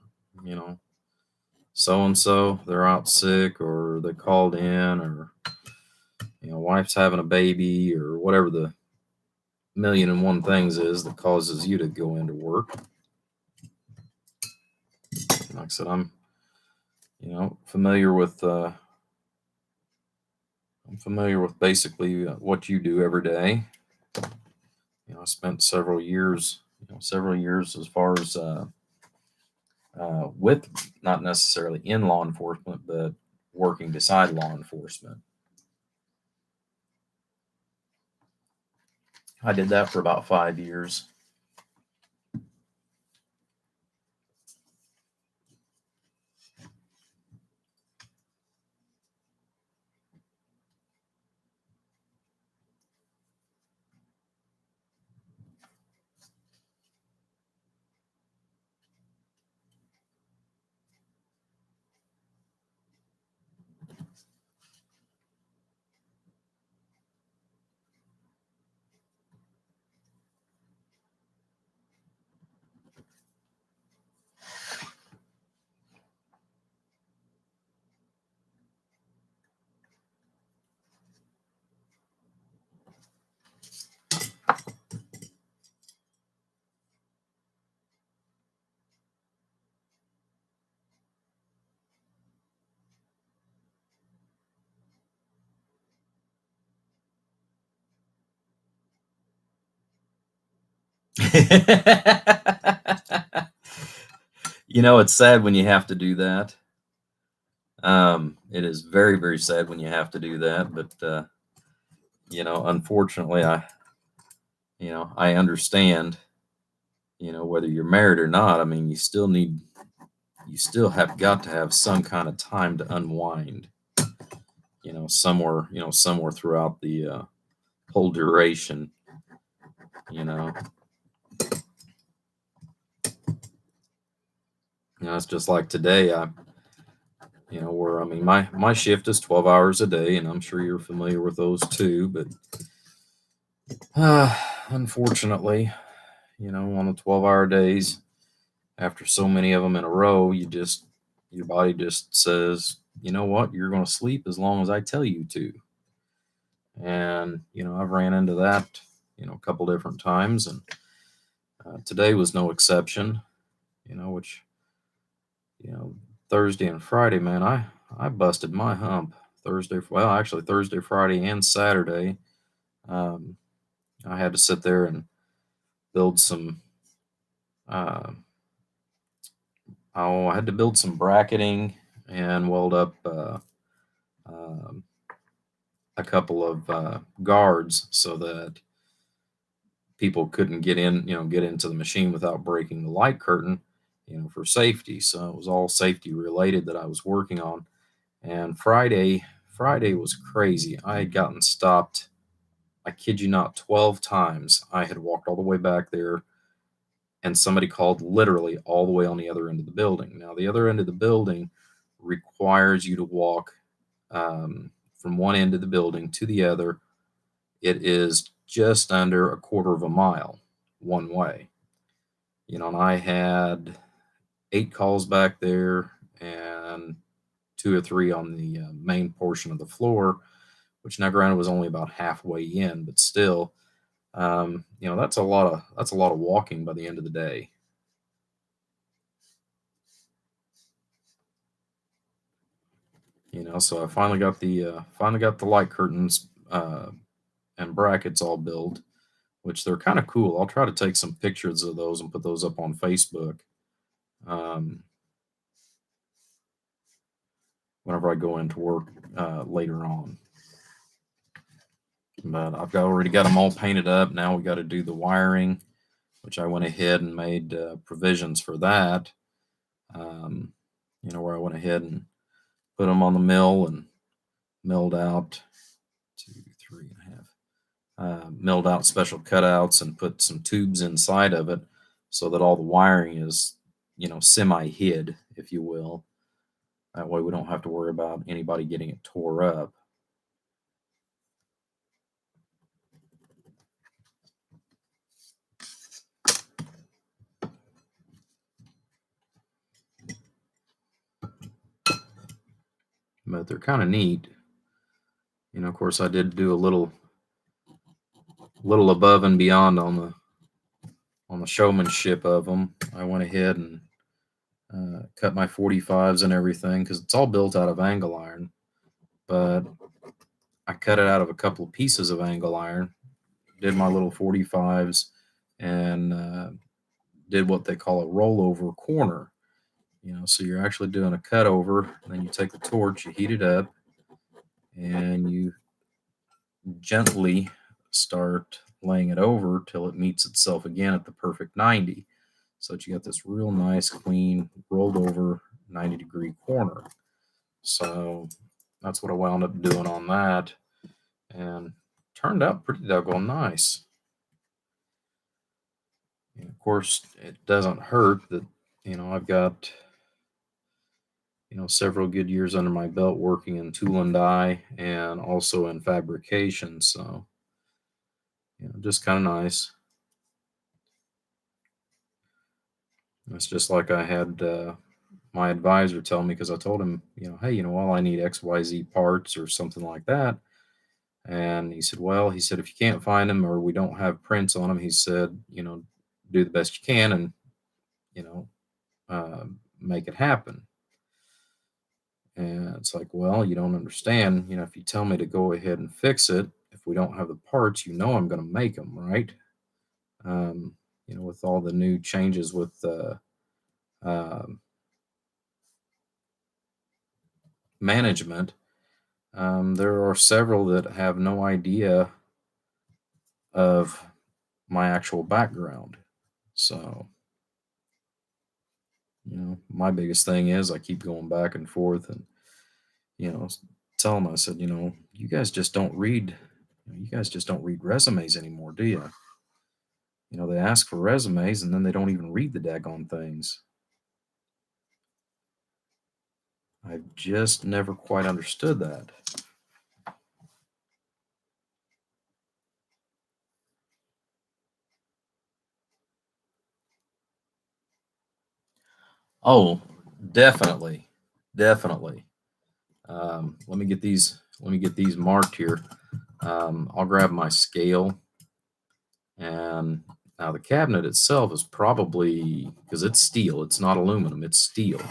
so-and-so? They're out sick or they called in or, wife's having a baby or whatever the million and one things is that causes you to go into work. Like I said, I'm, familiar with basically what you do every day. I spent several years as far as with not necessarily in law enforcement, but working beside law enforcement. I did that for about 5 years. It's sad when you have to do that. It is very, very sad when you have to do that, but unfortunately, I understand. Whether you're married or not, I mean, you still have got to have some kind of time to unwind. Somewhere throughout the whole duration. You know, it's just like today. Where I mean, my shift is 12 hours a day, and I'm sure you're familiar with those too. But unfortunately, on the 12-hour days, after so many of them in a row, your body just says, you know what, you're going to sleep as long as I tell you to. And I've ran into that a couple different times, and today was no exception. Which Thursday and Friday, man, I busted my hump. Actually Thursday, Friday, and Saturday. um, I had to sit there and build some I had to build some bracketing and weld up um, a couple of guards so that people couldn't get into the machine without breaking the light curtain, for safety. So it was all safety related that I was working on. And Friday was crazy. I had gotten stopped, I kid you not, 12 times. I had walked all the way back there, and somebody called literally all the way on the other end of the building. Now, the other end of the building requires you to walk from one end of the building to the other. It is just under a quarter of a mile one way. And I had 8 calls back there and 2 or 3 on the main portion of the floor, which now granted was only about halfway in, but still, that's a lot of walking by the end of the day. So I finally got the light curtains and brackets all built, which they're kind of cool. I'll try to take some pictures of those and put those up on Facebook um, whenever I go into work later on. But already got them all painted up. Now we got to do the wiring, which I went ahead and made provisions for that. Where I went ahead and put them on the mill and milled out 2, 3 and a half. Milled out special cutouts and put some tubes inside of it so that all the wiring is, semi hid, if you will. That way we don't have to worry about anybody getting it tore up. But they're kind of neat. Of course, I did do a little above and beyond on the showmanship of them. I went ahead and cut my 45s and everything because it's all built out of angle iron. But I cut it out of a couple of pieces of angle iron, did my little 45s, and did what they call a rollover corner. So you're actually doing a cut over, and then you take the torch, you heat it up, and you gently start laying it over till it meets itself again at the perfect 90. So that you got this real nice, clean, rolled over 90-degree corner. So that's what I wound up doing on that, and turned out pretty doggone nice. And of course, it doesn't hurt that I've got several good years under my belt working in tool and die and also in fabrication. So just kind of nice. It's just like I had my advisor tell me, because I told him, hey, well, I need XYZ parts or something like that. And he said, if you can't find them or we don't have prints on them, he said, do the best you can and, make it happen. And it's like, well, you don't understand. If you tell me to go ahead and fix it, if we don't have the parts, I'm going to make them, right? with all the new changes with um management. There are several that have no idea of my actual background. So, my biggest thing is I keep going back and forth and, tell them, I said, you guys just don't read resumes anymore, do you? They ask for resumes and then they don't even read the daggone things. I've just never quite understood that. Oh, definitely, definitely. Let me get these marked here. I'll grab my scale, and now the cabinet itself is probably, because it's steel, it's not aluminum, it's steel.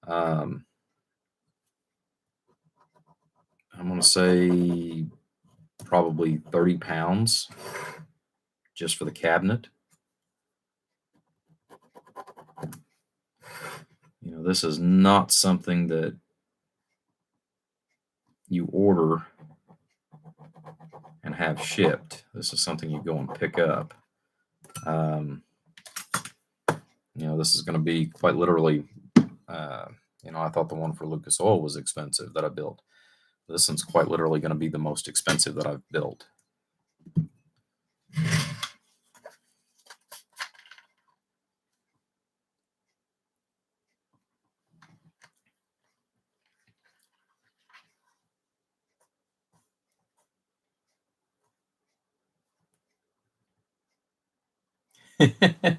Um, I'm going to say probably 30 pounds just for the cabinet. This is not something that you order and have shipped. This is something you go and pick up. This is going to be quite literally, I thought the one for Lucas Oil was expensive that I built. This one's quite literally going to be the most expensive that I've built.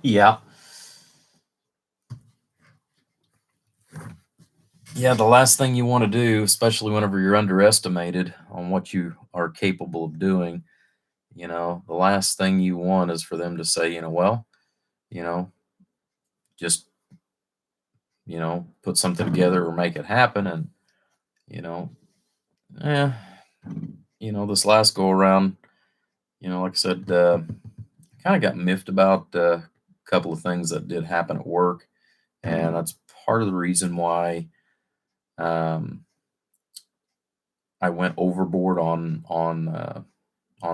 Yeah. Yeah, the last thing you want to do, especially whenever you're underestimated on what you are capable of doing, the last thing you want is for them to say, well, you know, just, put something together or make it happen. And, you know, eh, this last go around, like I said, kind of got miffed about a couple of things that did happen at work. And that's part of the reason why um, I went overboard on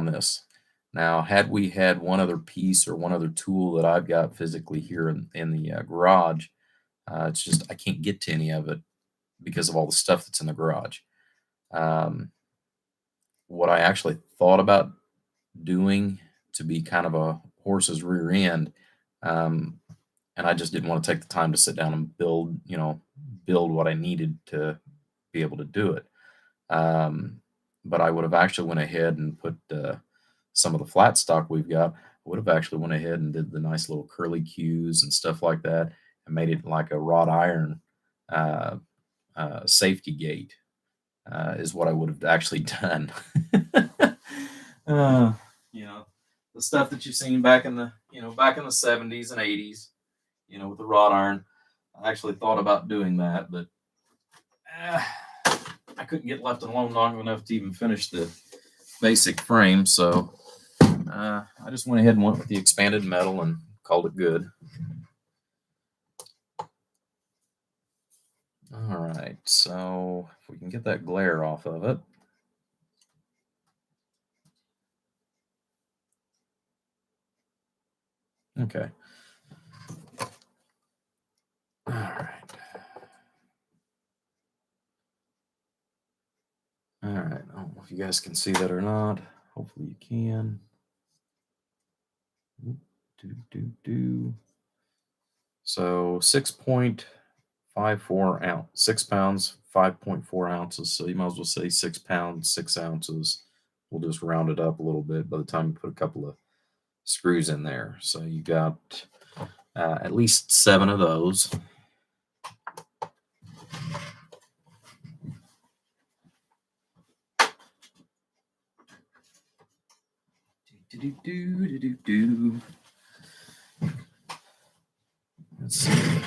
this. Now, had we had one other piece or one other tool that I've got physically here in the garage, it's just I can't get to any of it because of all the stuff that's in the garage. Um, what I actually thought about doing to be kind of a horse's rear end, um, and I just didn't want to take the time to sit down and build what I needed to be able to do it. But I would have actually went ahead and put some of the flat stock we've got. I would have actually went ahead and did the nice little curly cues and stuff like that, and made it like a wrought iron uh, safety gate. Is what I would have actually done. uh, the stuff that you've seen back in the back in the 70s and 80s, with the wrought iron. I actually thought about doing that, but I couldn't get left alone long enough to even finish the basic frame. So I just went ahead and went with the expanded metal and called it good. All right, so if we can get that glare off of it. Okay. All right. All right. I don't know if you guys can see that or not. Hopefully you can. So 6.54 ounce, 6 pounds, 5.4 ounces. So you might as well say 6 pounds, 6 ounces. We'll just round it up a little bit by the time you put a couple of screws in there. So you got at least 7 of those. Let's see.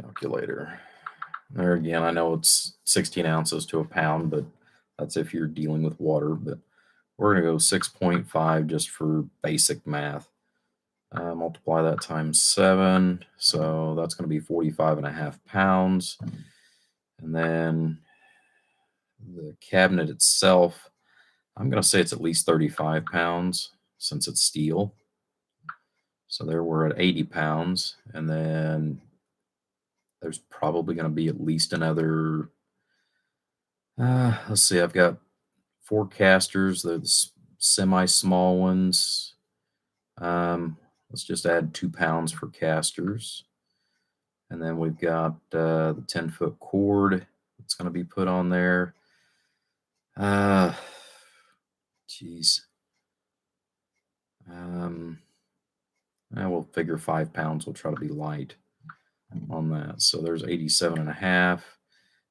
Calculator. There again, I know it's 16 ounces to a pound, but that's if you're dealing with water. But We're going to go 6.5 just for basic math. Multiply that times 7. So that's going to be 45.5 pounds. And then the cabinet itself, I'm going to say it's at least 35 pounds since it's steel. So there we're at 80 pounds. And then there's probably going to be at least another, let's see, I've got 4 casters. They're the semi-small ones. Let's just add 2 pounds for casters. And then we've got the 10-foot cord that's going to be put on there. Geez. We'll figure 5 pounds. We'll try to be light on that. So there's 87.5.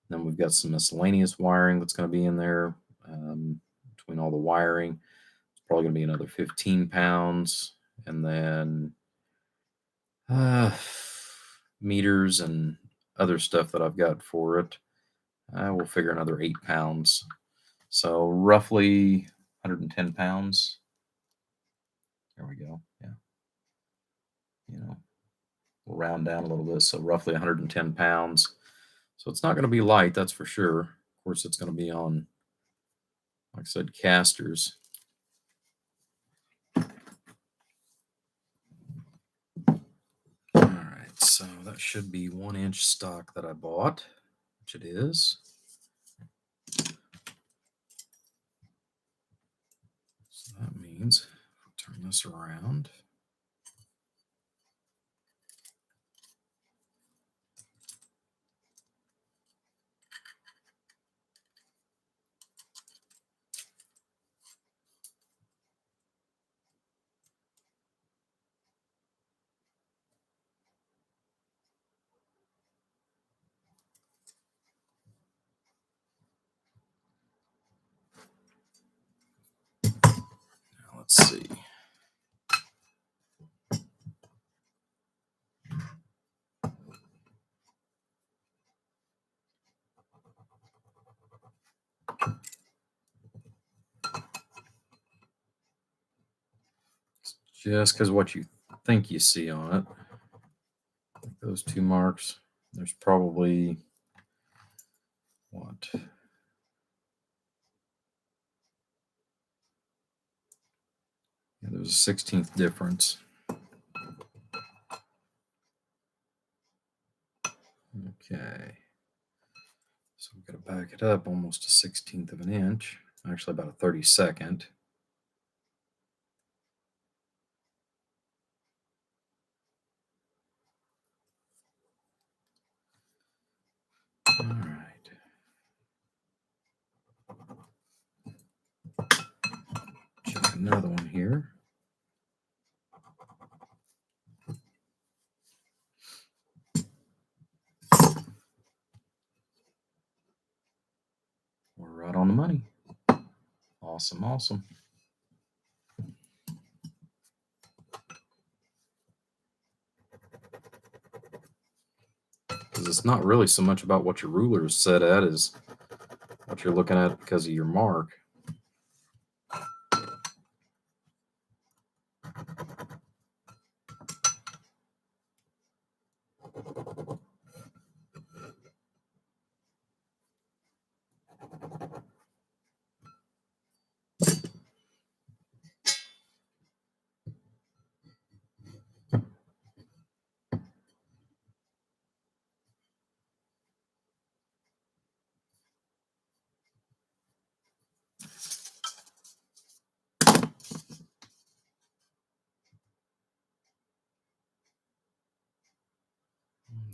Then we've got some miscellaneous wiring that's going to be in there. Between all the wiring, it's probably going to be another 15 pounds. And then meters and other stuff that I've got for it. We'll figure another 8 pounds. So roughly 110 pounds. There we go. Yeah. We'll round down a little bit. So roughly 110 pounds. So it's not going to be light, that's for sure. Of course, it's going to be on, like I said, casters. All right, so that should be 1-inch stock that I bought, which it is. So that means, I'll turn this around. Now let's see. Just because what you think you see on it, like those 2 marks, there's probably what? Yeah, there's a 16th difference. Okay. So we've got to back it up almost a 16th of an inch, actually about a 32nd. All right. Check another one here. We're right on the money. Awesome, awesome. Because it's not really so much about what your ruler is set at as what you're looking at because of your mark.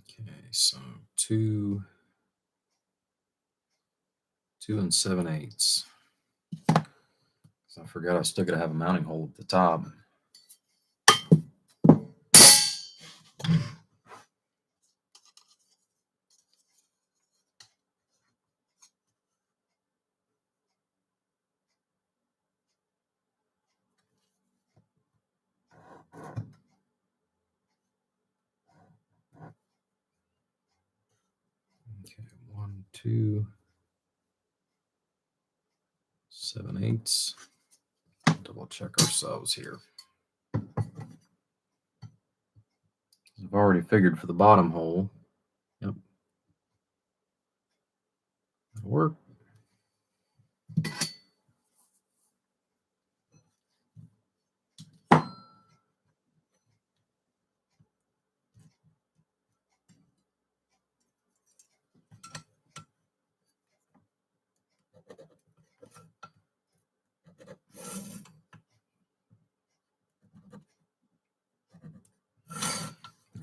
Okay, so 2 7/8. I forgot I still got to have a mounting hole at the top. Okay, 1 2 7/8. We'll check ourselves here. I've already figured for the bottom hole. Yep. It'll work.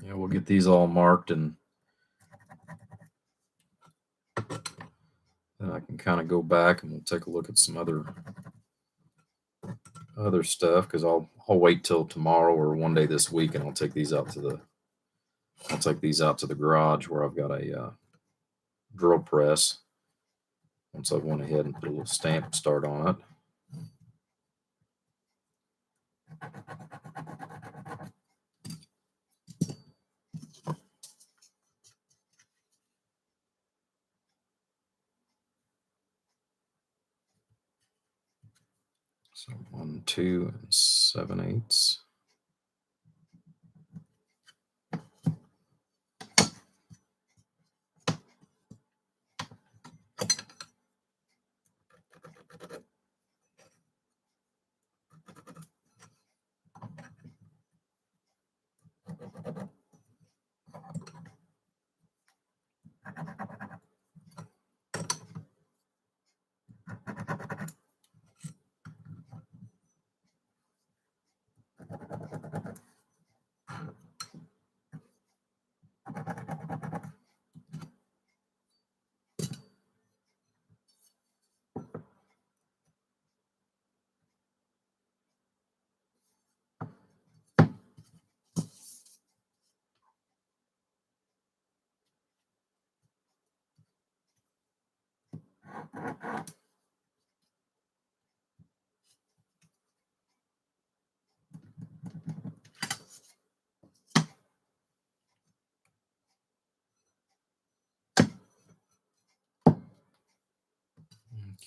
Yeah, we'll get these all marked, and then I can kind of go back and we'll take a look at some other stuff, because I'll wait till tomorrow or one day this week, and I'll take these out to the garage where I've got a drill press. Once I went ahead and put a little stamp start on it. So 1, 2, and 7/8.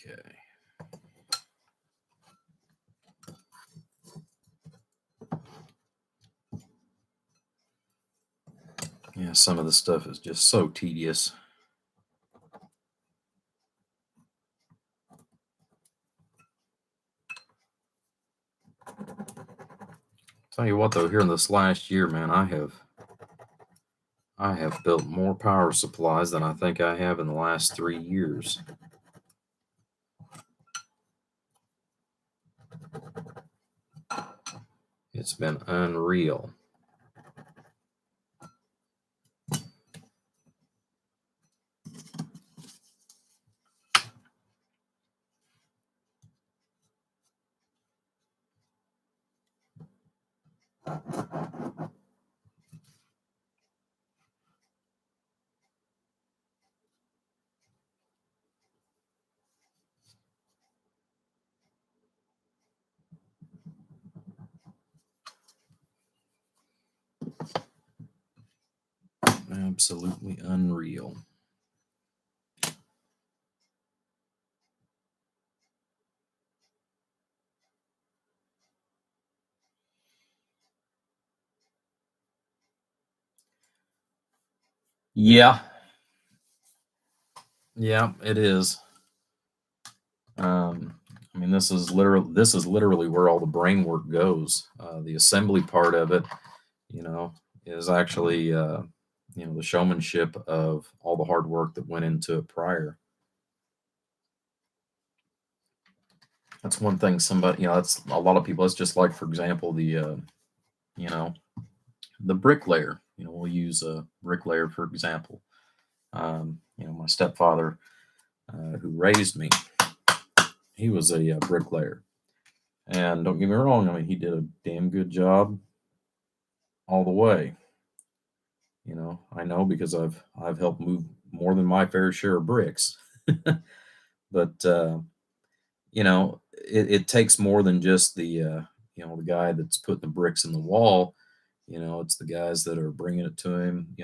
Okay. Yeah, some of the stuff is just so tedious. Tell you what, though, here in this last year, man, I have built more power supplies than I think I have in the last 3 years. It's been unreal. Absolutely unreal. Yeah. Yeah, it is. I mean, this is literally where all the brain work goes. The assembly part of it, is actually, the showmanship of all the hard work that went into it prior. That's one thing somebody, that's a lot of people. It's just like, for example, you know, the bricklayer. We'll use a bricklayer, for example. My stepfather, who raised me, he was a bricklayer. And don't get me wrong, I mean, he did a damn good job all the way. I know because I've helped move more than my fair share of bricks. But it takes more than just the guy that's putting the bricks in the wall. It's the guys that are bringing it to him.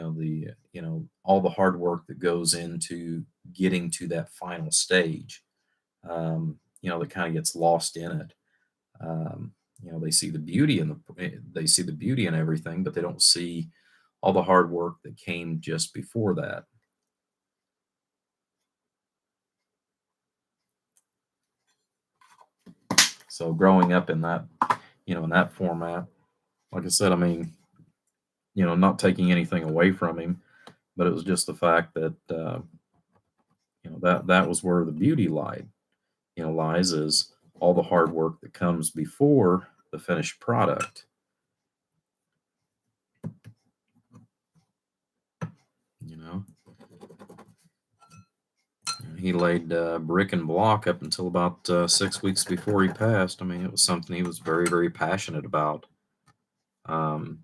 All the hard work that goes into getting to that final stage. That kind of gets lost in it. They see the beauty in everything, but they don't see all the hard work that came just before that. So growing up in that, in that format, like I said, I mean, not taking anything away from him, but it was just the fact that, that was where the beauty lies is all the hard work that comes before the finished product. You know, he laid brick and block up until about 6 weeks before he passed. I mean, it was something he was very, very passionate about. Um,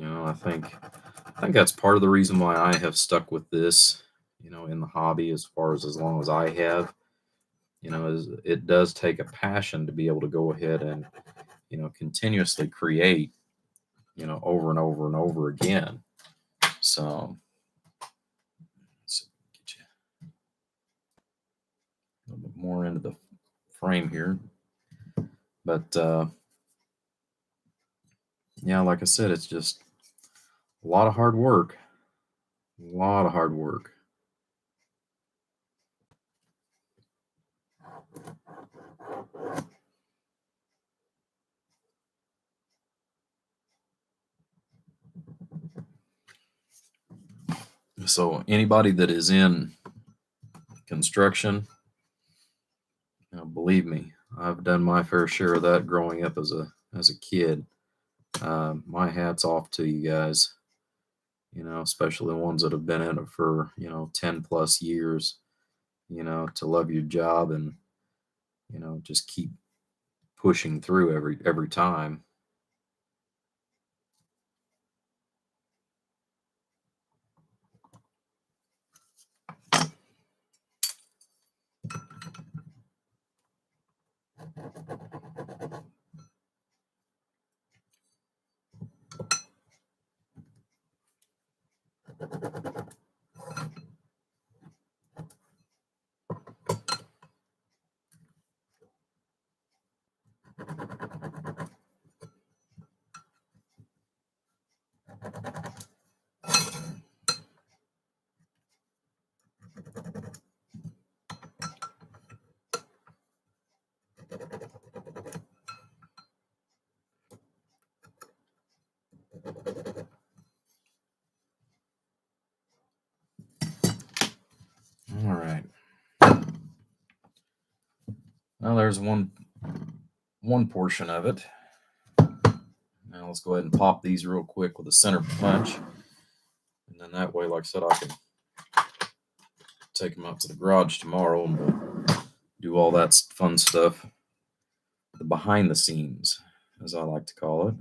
I think that's part of the reason why I have stuck with this, in the hobby as long as I have. Is it does take a passion to be able to go ahead and, continuously create, over and over and over again. So let's get you a little bit more into the frame here. But yeah, like I said, it's just a lot of hard work. A lot of hard work. So anybody that is in construction, believe me, I've done my fair share of that growing up as a kid. My hat's off to you guys. Especially the ones that have been in it for 10 plus years. To love your job and just keep pushing through every time. All right. Well, there's one portion of it. Now let's go ahead and pop these real quick with a center punch. And then that way, like I said, I can take them out to the garage tomorrow and we'll do all that fun stuff. The behind the scenes, as I like to call it.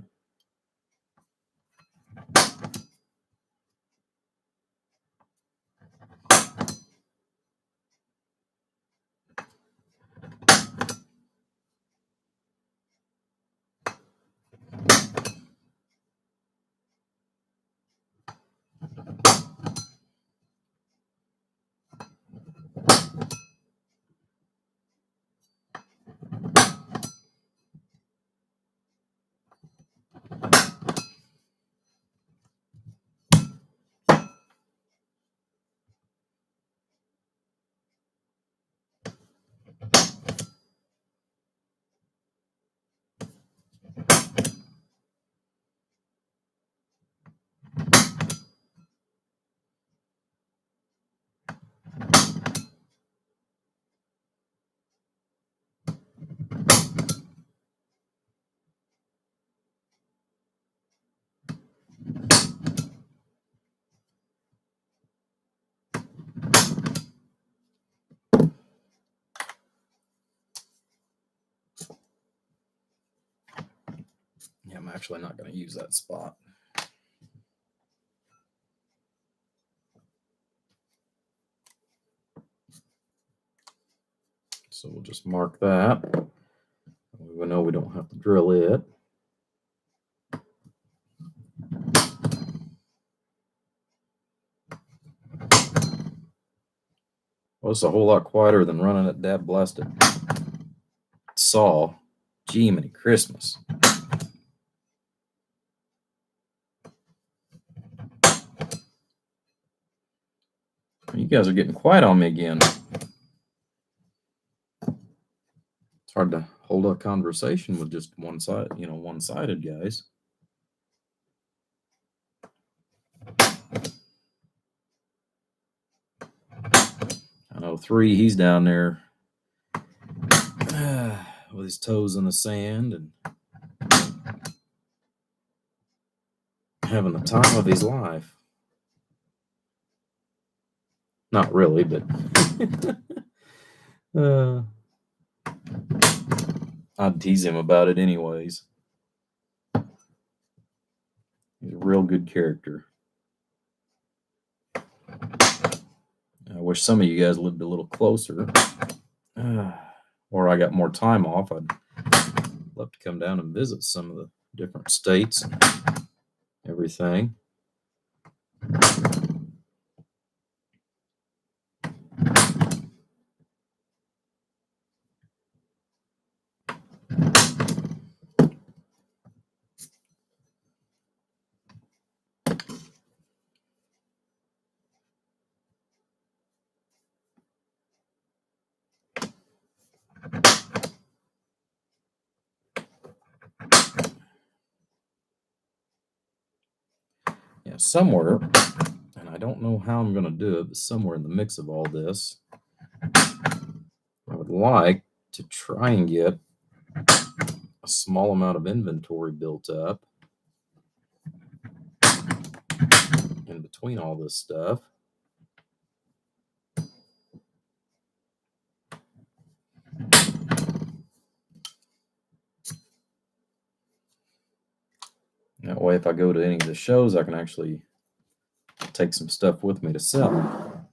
Yeah, I'm actually not going to use that spot. So we'll just mark that. We know we don't have to drill it. Well, it's a whole lot quieter than running it dad blasted saw Jiminy Christmas. You guys are getting quiet on me again. It's hard to hold a conversation with just one side, one-sided, guys. I know 3, he's down there with his toes in the sand and having the time of his life. Not really, but I'd tease him about it anyways. He's a real good character. I wish some of you guys lived a little closer, or I got more time off. I'd love to come down and visit some of the different states and everything. Yeah, somewhere, and I don't know how I'm going to do it, but somewhere in the mix of all this, I would like to try and get a small amount of inventory built up in between all this stuff. That way, if I go to any of the shows, I can actually take some stuff with me to sell.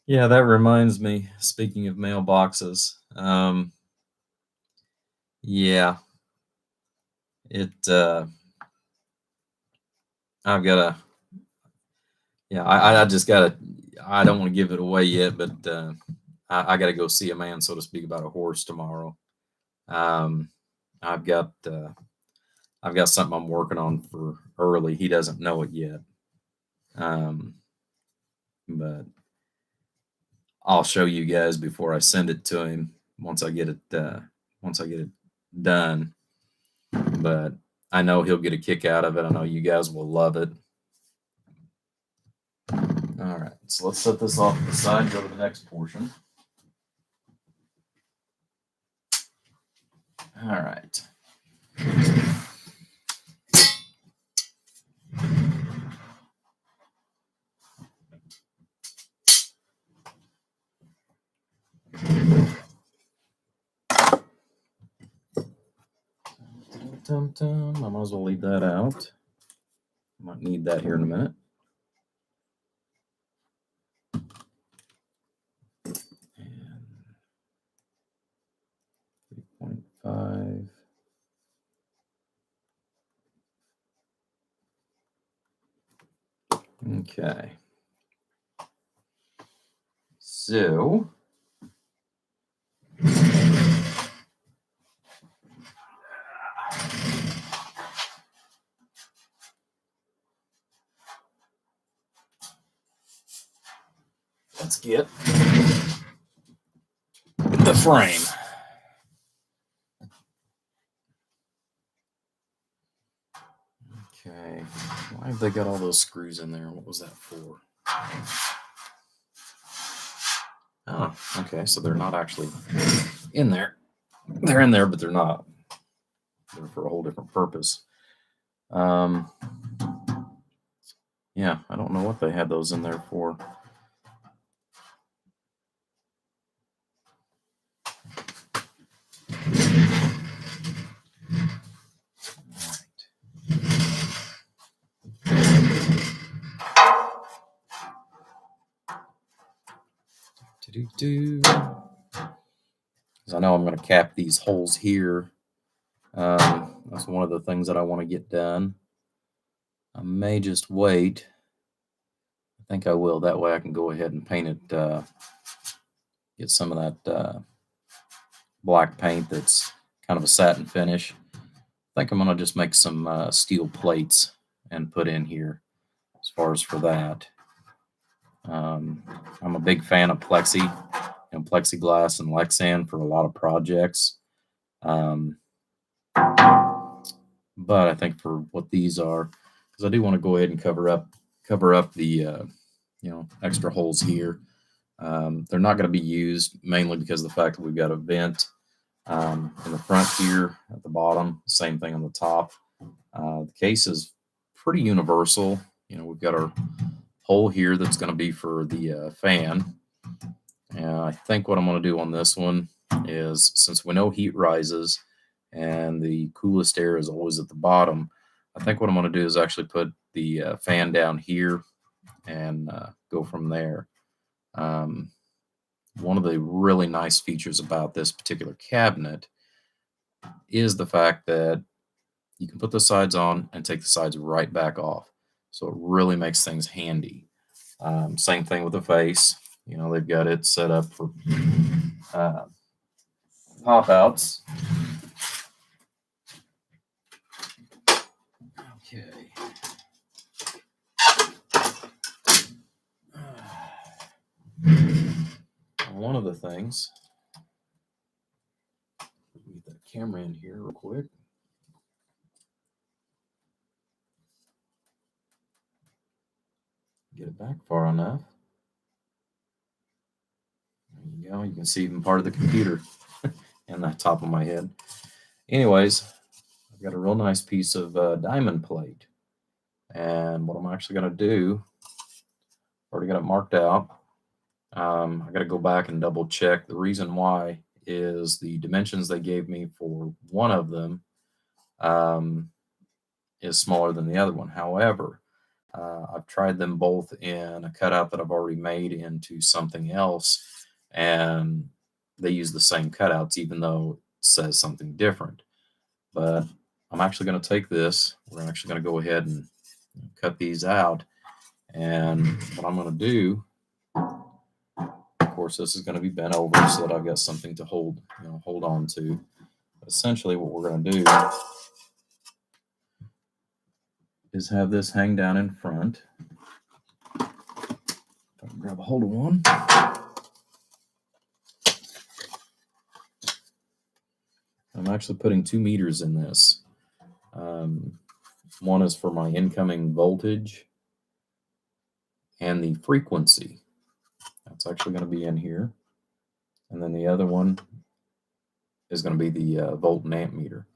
Yeah, that reminds me, speaking of mailboxes, yeah, I've got to, yeah, I just got to, I don't want to give it away yet, but I got to go see a man, so to speak, about a horse tomorrow. I've got something I'm working on for early. He doesn't know it yet. But I'll show you guys before I send it to him once I get it done. But I know he'll get a kick out of it. I know you guys will love it. All right, so let's set this off to the side, go to the next portion. All right. I might as well leave that out. Might need that here in a minute. And 3.5. Okay. So let's get the frame. Okay. Why have they got all those screws in there? What was that for? Oh, okay. So they're not actually in there. They're in there, but they're not. They're for a whole different purpose. Yeah, I don't know what they had those in there for. Because I know I'm going to cap these holes here. That's one of the things that I want to get done. I may just wait. I think I will. That way I can go ahead and paint it, get some of that black paint that's kind of a satin finish. I think I'm going to just make some steel plates and put in here as far as for that. I'm a big fan of plexiglass and Lexan for a lot of projects. But I think for what these are, because I do want to go ahead and cover up the extra holes here. They're not going to be used mainly because of the fact that we've got a vent in the front here at the bottom, same thing on the top. The case is pretty universal. We've got our hole here that's going to be for the fan. And I think what I'm going to do on this one is, since we know heat rises and the coolest air is always at the bottom, I think what I'm going to do is actually put the fan down here and go from there. One of the really nice features about this particular cabinet is the fact that you can put the sides on and take the sides right back off. So it really makes things handy. Same thing with the face. They've got it set up for pop outs. Okay. One of the things, let me get that camera in here real quick. Get it back far enough. There you go. You can see even part of the computer and the top of my head. Anyways, I've got a real nice piece of diamond plate. And what I'm actually going to do, already got it marked out. I got to go back and double check. The reason why is the dimensions they gave me for one of them is smaller than the other one. However, I've tried them both in a cutout that I've already made into something else, and they use the same cutouts even though it says something different. But I'm actually going to take this. We're actually going to go ahead and cut these out. And what I'm going to do, of course, this is going to be bent over so that I've got something to hold on to. But essentially, what we're going to do is have this hang down in front. If I can grab a hold of one. I'm actually putting 2 meters in this. One is for my incoming voltage and the frequency. That's actually going to be in here. And then the other one is going to be the volt and amp meter.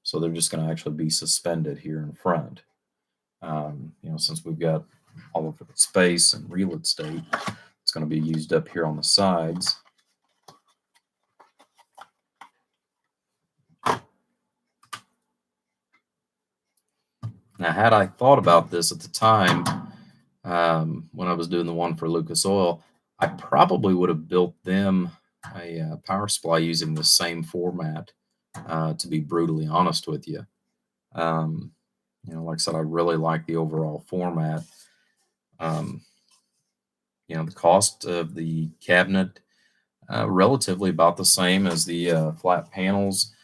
So they're just going to actually be suspended here in front. Since we've got all of the space and real estate, it's going to be used up here on the sides. Now, had I thought about this at the time, when I was doing the one for Lucas Oil, I probably would have built them a power supply using the same format, to be brutally honest with you. Like I said, I really like the overall format. The cost of the cabinet, relatively about the same as the flat panels.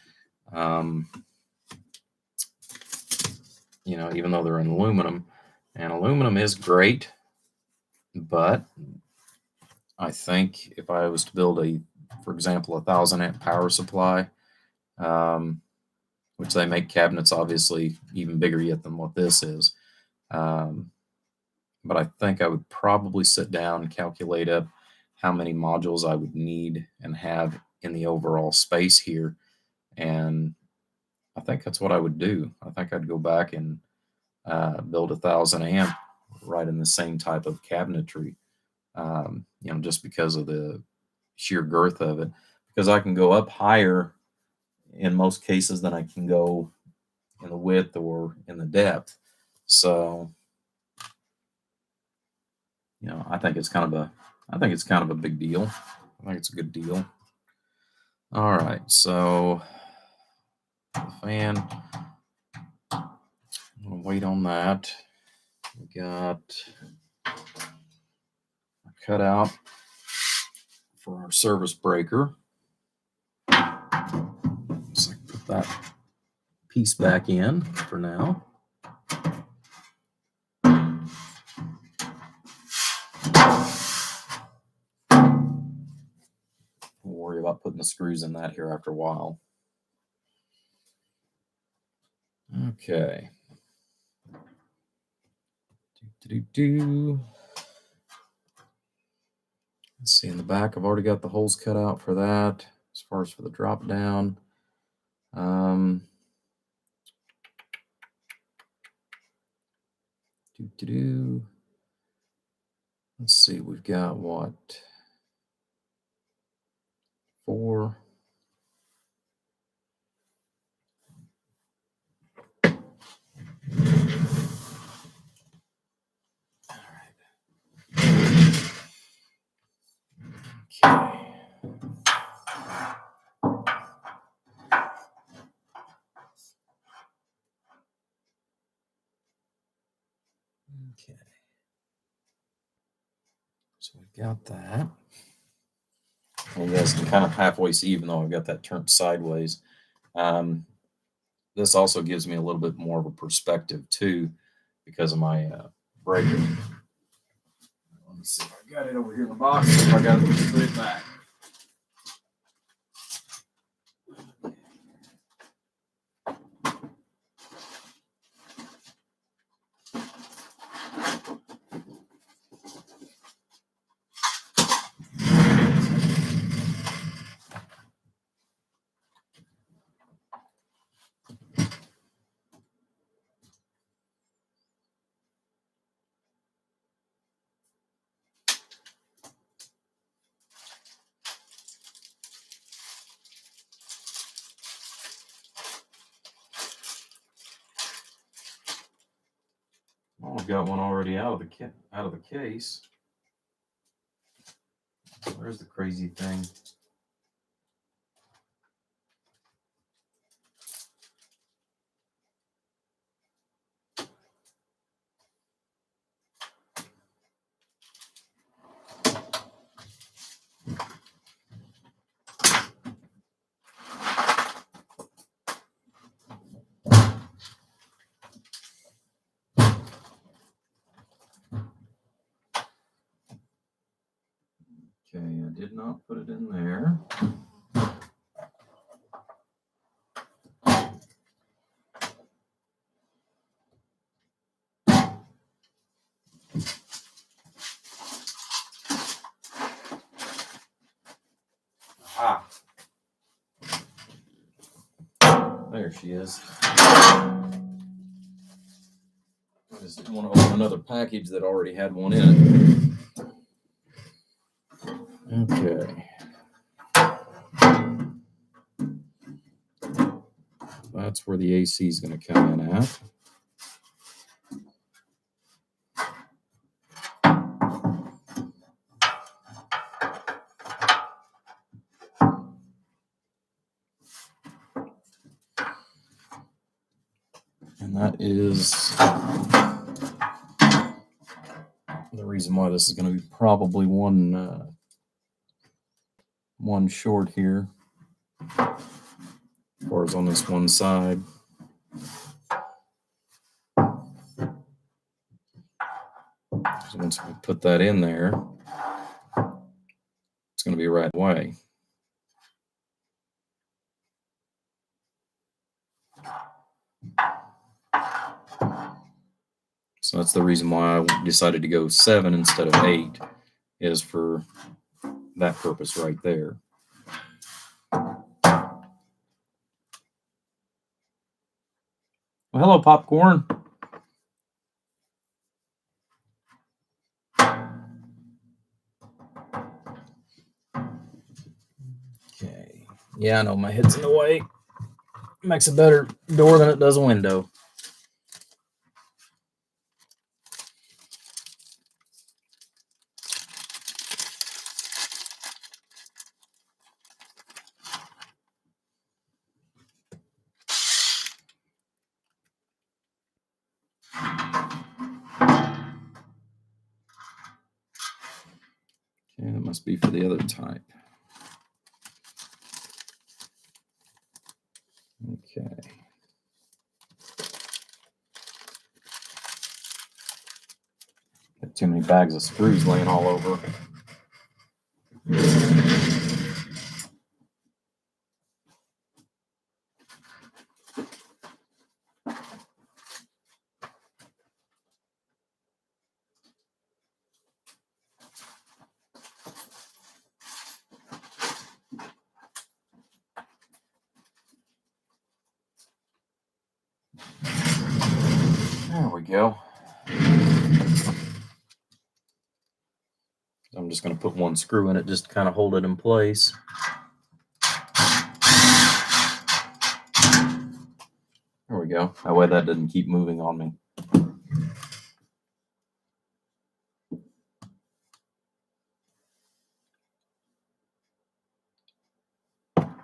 Even though they're in aluminum, and aluminum is great, but I think if I was to build for example, 1,000 amp power supply, which they make cabinets obviously even bigger yet than what this is, but I think I would probably sit down and calculate up how many modules I would need and have in the overall space here, and I think that's what I would do. I think I'd go back and build 1,000 amp right in the same type of cabinetry, just because of the sheer girth of it, because I can go up higher in most cases than I can go in the width or in the depth. So, I think it's kind of a big deal. I think it's a good deal. All right, so the fan, I'm gonna wait on that. We got a cutout for our service breaker. So I can put that piece back in for now. We'll worry about putting the screws in that here after a while. Okay. Let's see, in the back, I've already got the holes cut out for that. As far as for the drop down, let's see, we've got what? 4. Okay. Okay. So we've got that. And you guys can kind of halfway see, even though I've got that turned sideways. This also gives me a little bit more of a perspective too, because of my breaker. Let me see if I got it over here in the box. If I got to put it back. Oh, I've got one already out of the case. Where's the crazy thing? Okay, I did not put it in there. Ah, there she is. I just didn't want to open another package that already had one in it. Okay. That's where the AC is going to come in at. And that is the reason why this is going to be probably one short here, as far as on this one side. So once we put that in there, it's going to be right away. So that's the reason why I decided to go 7 instead of 8, is for that purpose right there. Well, hello, popcorn. Okay. Yeah, I know my head's in the way. Makes a better door than it does a window. must be for the other type. Okay. Got too many bags of screws laying all over. There we go. I'm just going to put one screw in it just to kind of hold it in place. There we go. That way that didn't keep moving on me.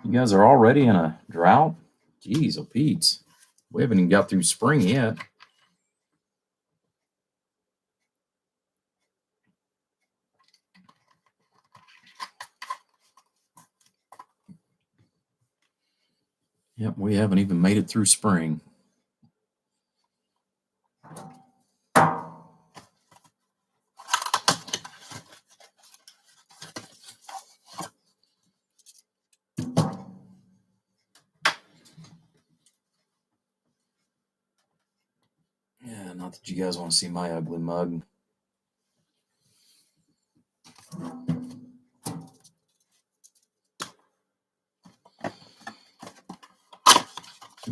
You guys are already in a drought? Jeez, oh Pete's. We haven't even got through spring yet. Yep, we haven't even made it through spring. Yeah, not that you guys want to see my ugly mug.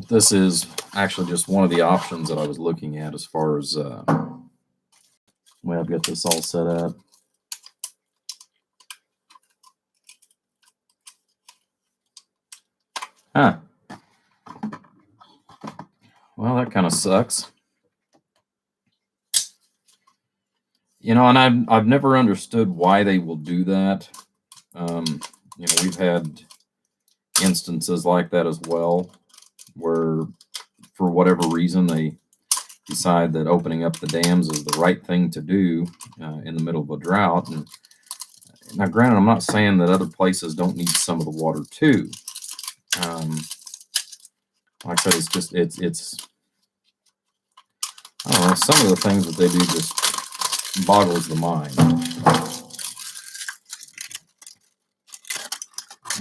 This is actually just one of the options that I was looking at as far as well, I've got this all set up. Huh. Well, that kind of sucks. You know, and I've never understood why they will do that. You know, we've had instances like that as well, where for whatever reason they decide that opening up the dams is the right thing to do in the middle of a drought. And now, granted, I'm not saying that other places don't need some of the water too. Like I said, it's just it's I don't know, some of the things that they do just boggles the mind.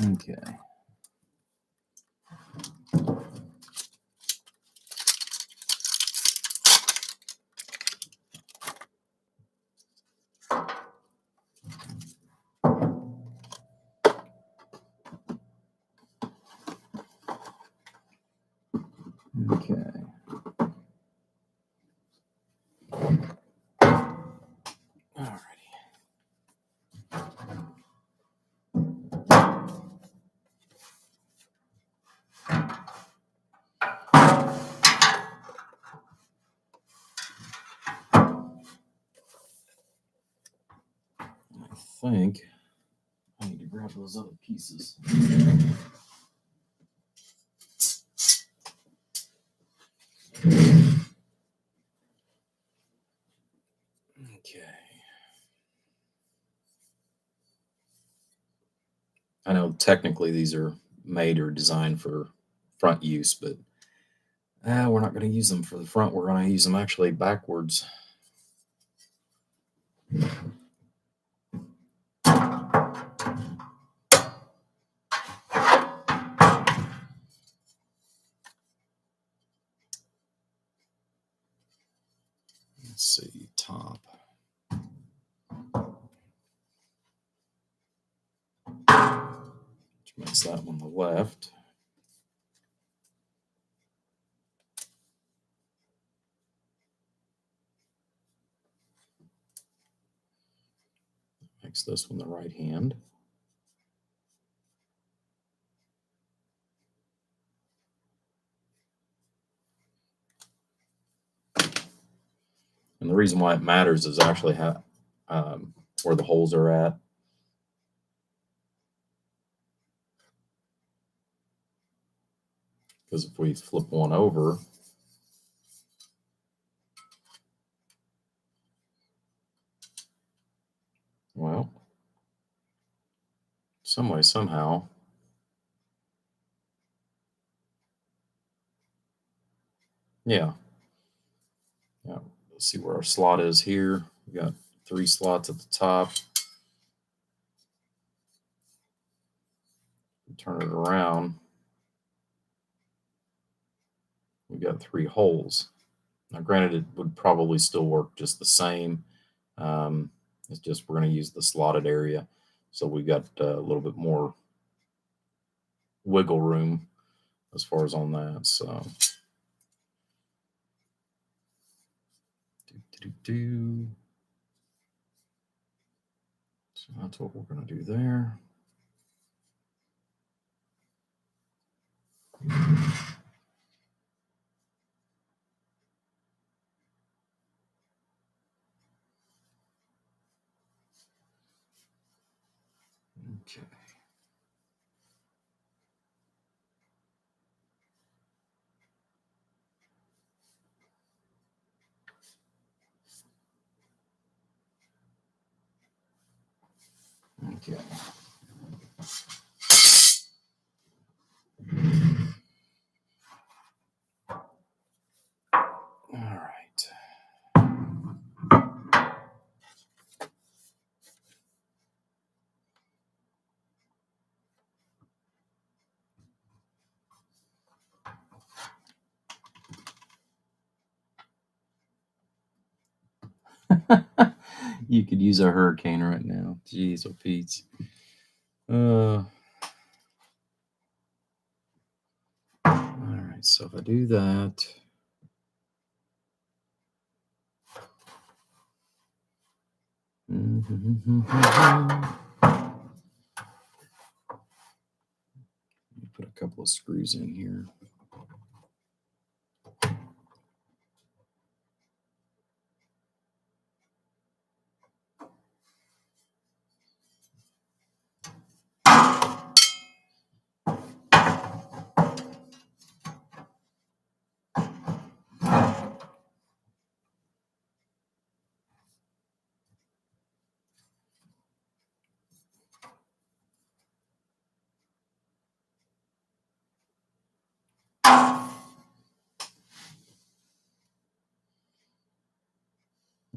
Okay. Okay. Alrighty. I think I need to grab those other pieces. Okay. I know technically these are made or designed for front use, but we're not going to use them for the front. We're going to use them actually backwards. Let's see, top. Which makes that one the left. Makes this one the right hand. And the reason why it matters is actually how where the holes are at. Because if we flip one over, well, some way, somehow. Yeah. Yeah. Let's see where our slot is here. We got 3 slots at the top. Turn it around. We got 3 holes. Now, granted, it would probably still work just the same. It's just we're going to use the slotted area, so we got a little bit more wiggle room as far as on that. So, so that's what we're going to do there. Okay. Okay. All right. You could use a hurricane right now. Jeez, oh Pete. All right, so if I do that, put a couple of screws in here.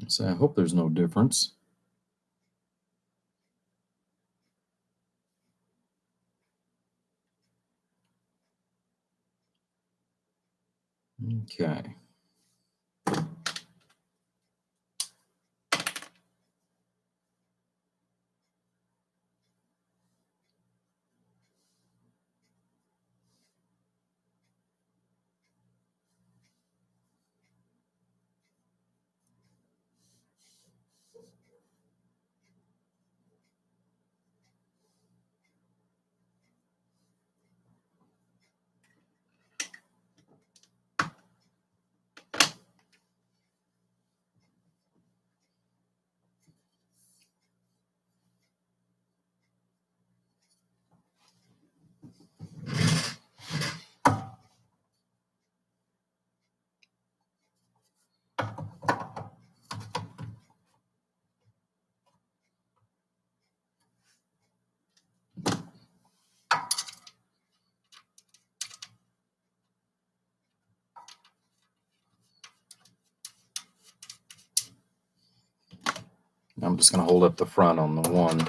So I hope there's no difference. Okay. I'm just going to hold up the front on the one.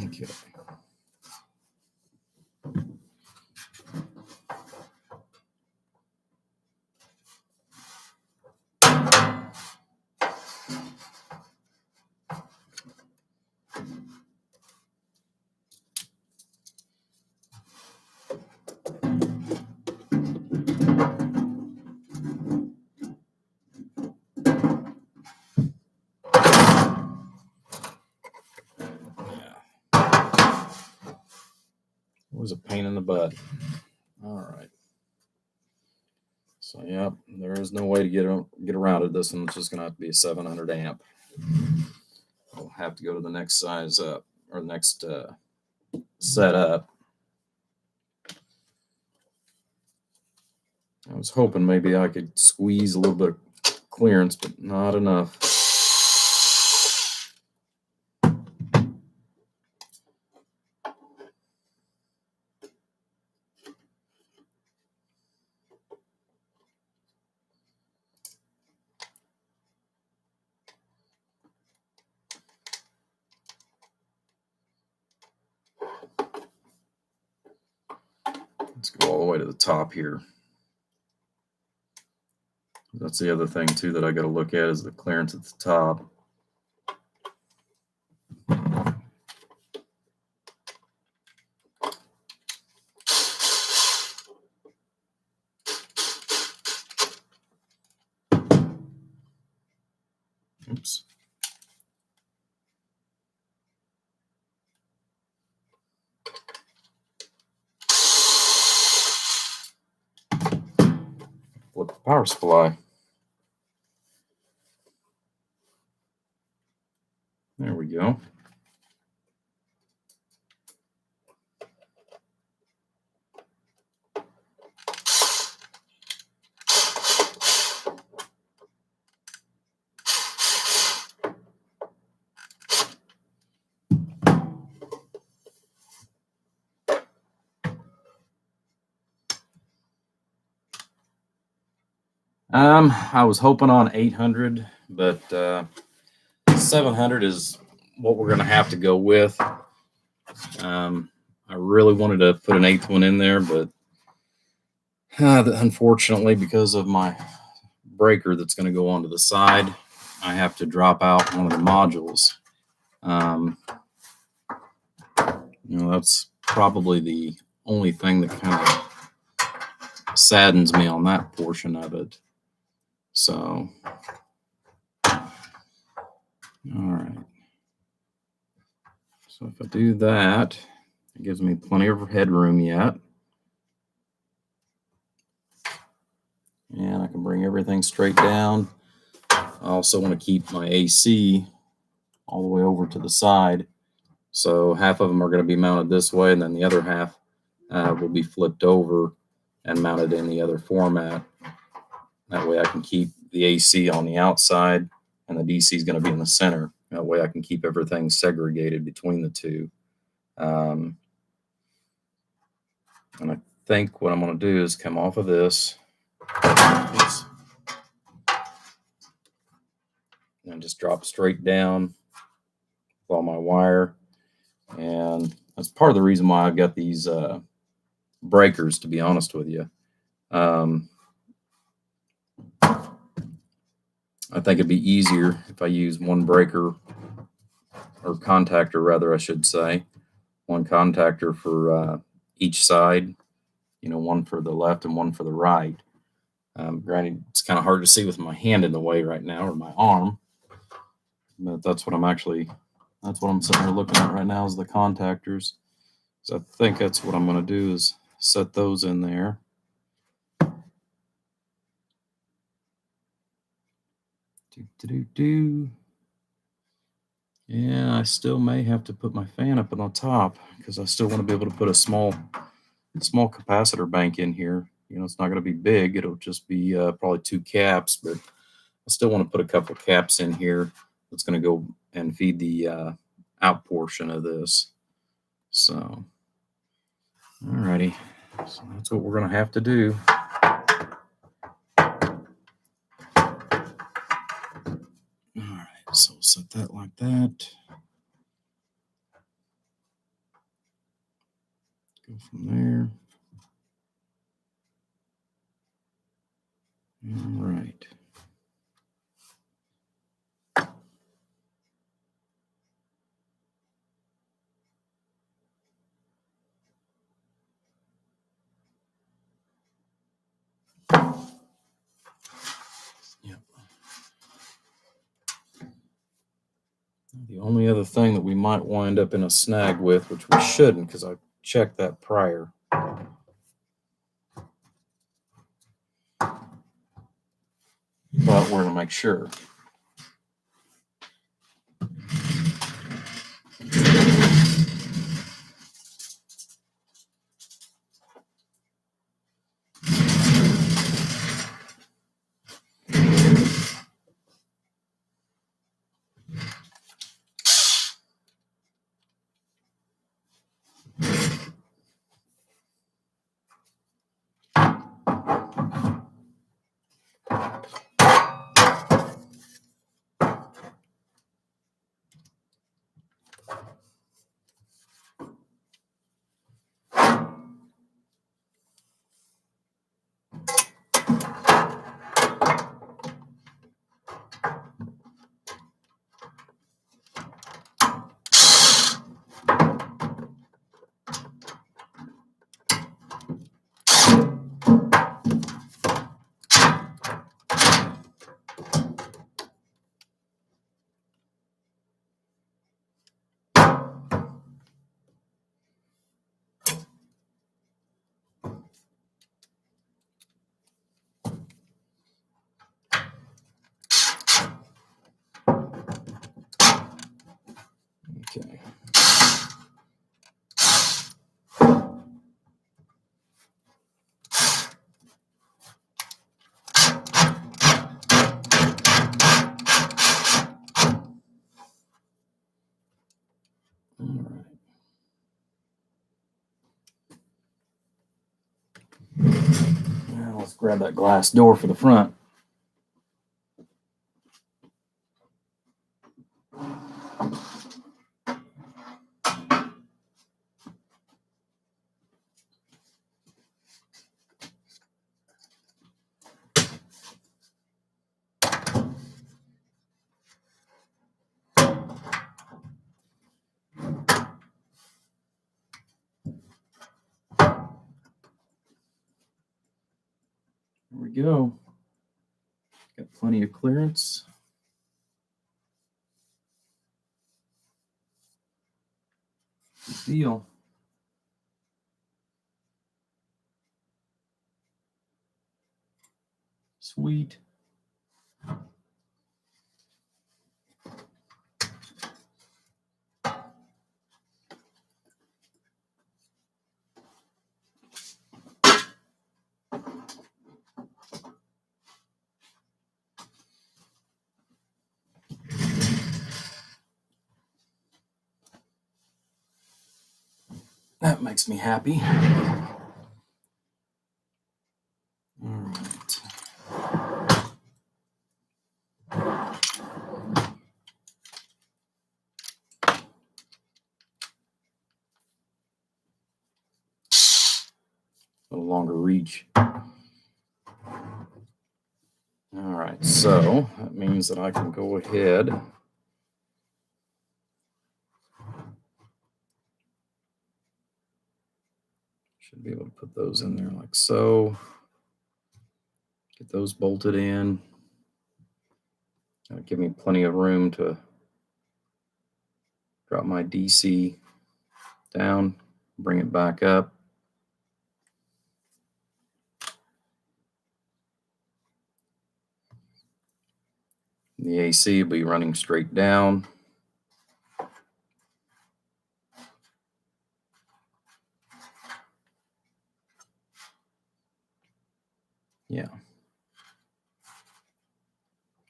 Okay. always a pain in the butt. All right. So, yeah, there is no way to get around it. This one's just going to have to be a 700 amp. We'll have to go to the next size up, or the next setup. I was hoping maybe I could squeeze a little bit of clearance, but not enough. Let's go all the way to the top here. That's the other thing too that I got to look at is the clearance at the top. Oops. Flip the power supply. There we go. I was hoping on 800, but 700 is what we're going to have to go with. I really wanted to put an 8th one in there, but unfortunately, because of my breaker that's going to go onto the side, I have to drop out one of the modules. That's probably the only thing that kind of saddens me on that portion of it. So, all right. So if I do that, it gives me plenty of headroom yet. And I can bring everything straight down. I also want to keep my AC all the way over to the side. So half of them are going to be mounted this way, and then the other half will be flipped over and mounted in the other format. That way I can keep the AC on the outside, and the DC is going to be in the center. That way I can keep everything segregated between the two. And I think what I'm going to do is come off of this. And just drop straight down with all my wire. And that's part of the reason why I've got these breakers, to be honest with you. I think it'd be easier if I use one breaker, or contactor rather, I should say. One contactor for each side, one for the left and one for the right. Granted, it's kind of hard to see with my hand in the way right now, or my arm. But that's what I'm sitting here looking at right now is the contactors. So I think that's what I'm going to do is set those in there. Yeah, I still may have to put my fan up on the top because I still want to be able to put a small capacitor bank in here. It's not going to be big. It'll just be probably 2 caps, but I still want to put a couple caps in here that's going to go and feed the out portion of this. So, alrighty. So that's what we're going to have to do. Alright, so we'll set that like that. Go from there. All right. Yep. The only other thing that we might wind up in a snag with, which we shouldn't, because I check that prior. But we're going to make sure. Okay. All right. Now let's grab that glass door for the front. There we go. Got plenty of clearance. Good deal. Sweet. That makes me happy. All right. A little longer reach. All right, so that means that I can go ahead. Should be able to put those in there like so. Get those bolted in. That'll give me plenty of room to drop my DC down, bring it back up. The AC will be running straight down. Yeah.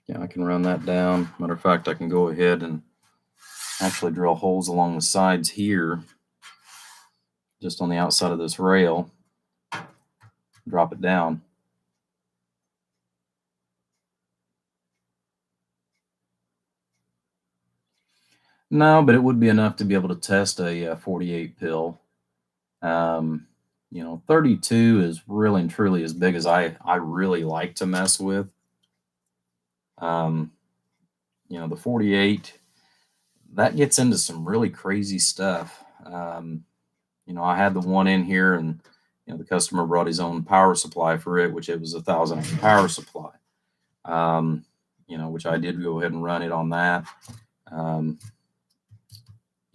Yeah, I can run that down. Matter of fact, I can go ahead and actually drill holes along the sides here, just on the outside of this rail, drop it down. No, but it would be enough to be able to test a 48 pill. 32 is really and truly as big as I really like to mess with. The 48, that gets into some really crazy stuff. I had the one in here, and the customer brought his own power supply for it, which it was 1,000 amp power supply. Which I did go ahead and run it on that.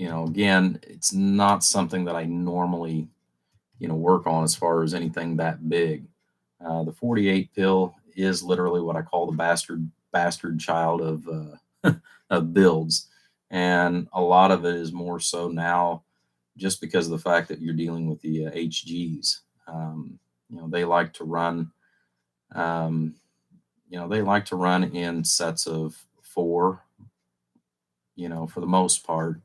again, it's not something that I normally, work on as far as anything that big. The 48 pill is literally what I call the bastard child of builds, and a lot of it is more so now just because of the fact that you're dealing with the HGs. They like to run. They like to run in sets of four. For the most part,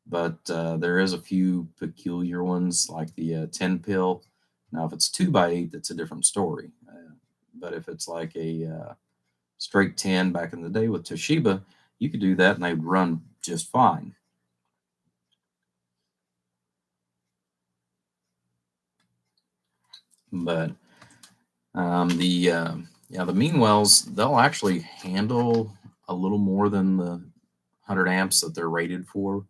but there is a few peculiar ones like the 10 pill. Now, if it's 2x8, that's a different story. But if it's like a straight 10 back in the day with Toshiba, you could do that and they would run just fine. But the Meanwells, they'll actually handle a little more than the 100 amps that they're rated for,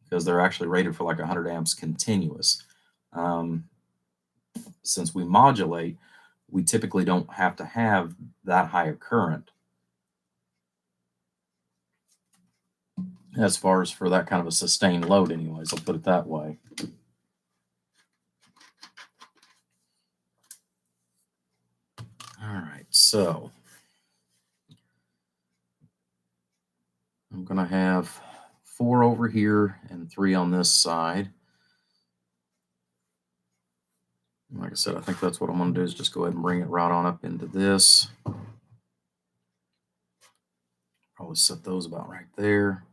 because they're actually rated for like 100 amps continuous. Since we modulate, we typically don't have to have that high a current as far as for that kind of a sustained load anyways, I'll put it that way. All right, so I'm going to have 4 over here and 3 on this side. Like I said, I think that's what I'm going to do is just go ahead and bring it right on up into this. Probably set those about right there.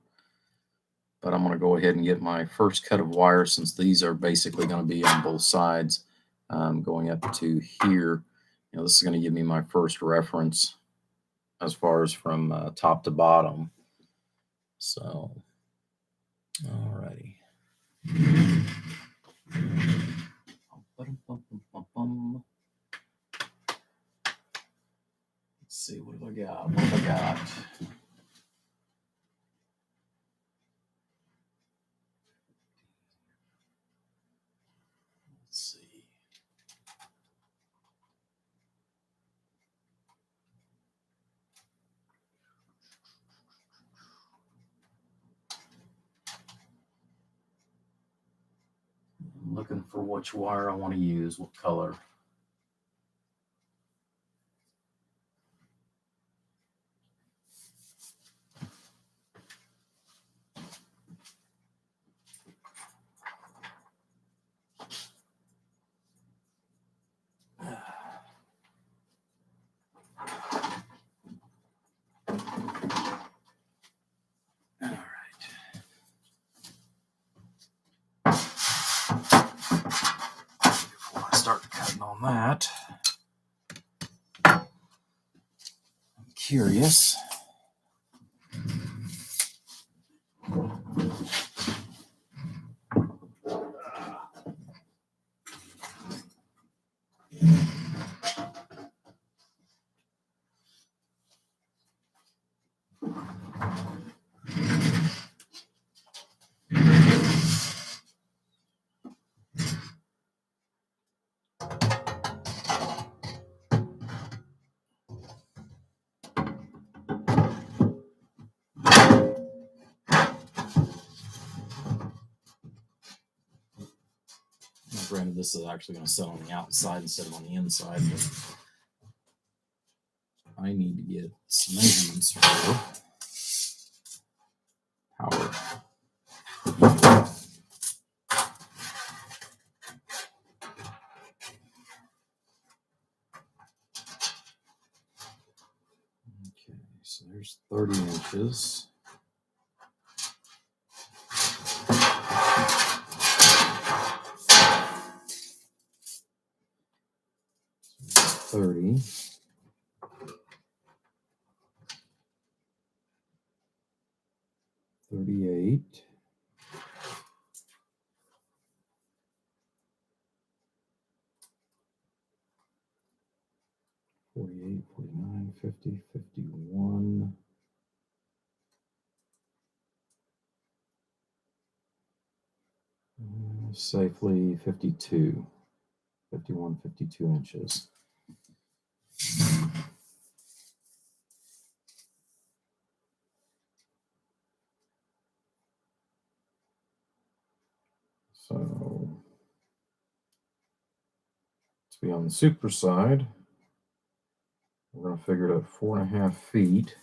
But I'm going to go ahead and get my first cut of wire, since these are basically going to be on both sides, going up to here. This is going to give me my first reference as far as from top to bottom. So, all righty. Let's see, what have I got? What have I got? Let's see. I'm looking for which wire I want to use, what color. Start cutting on that. I'm curious. Granted, this is actually going to sit on the outside instead of on the inside, but I need to get some measurements for power. Okay, so there's 30 inches. So 30. 38. 48, 49, 50, 51. Safely 52. 51, 52 inches. So to be on the super side, we're going to figure it at 4.5 feet.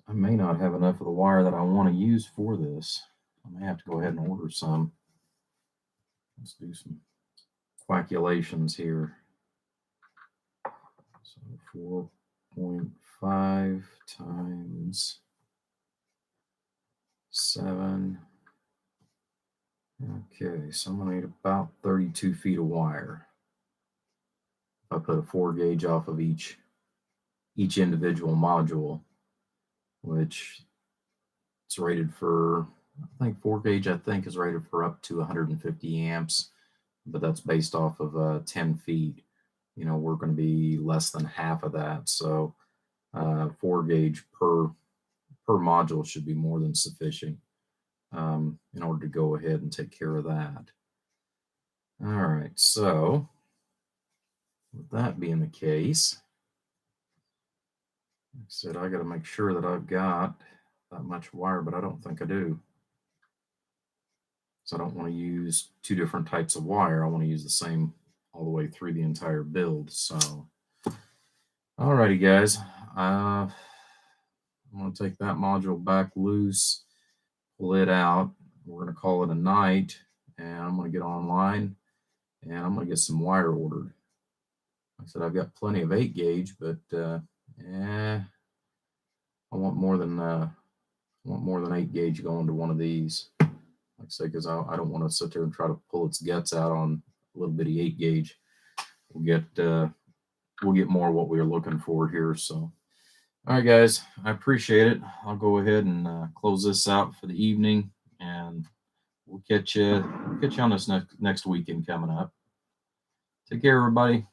I may not have enough of the wire that I want to use for this. I may have to go ahead and order some. Let's do some calculations here. So 4.5 times 7. Okay, so I'm going to need about 32 feet of wire. If I put a 4 gauge off of each individual module, which it's rated for, I think 4 gauge is rated for up to 150 amps, but that's based off of 10 feet. You know, we're going to be less than half of that, so 4 gauge per module should be more than sufficient in order to go ahead and take care of that. All right, so with that being the case, like I said, I got to make sure that I've got that much wire, but I don't think I do. So I don't want to use 2 different types of wire. I want to use the same all the way through the entire build. So, alrighty, guys. I'm going to take that module back loose, pull it out. We're going to call it a night, and I'm going to get online, and I'm going to get some wire ordered. Like I said, I've got plenty of 8 gauge, but I want more than 8 gauge going to one of these. Like I say, because I don't want to sit there and try to pull its guts out on a little bitty 8 gauge. We'll get more of what we are looking for here. So, all right, guys, I appreciate it. I'll go ahead and close this out for the evening, and we'll catch you on this next weekend coming up. Take care, everybody.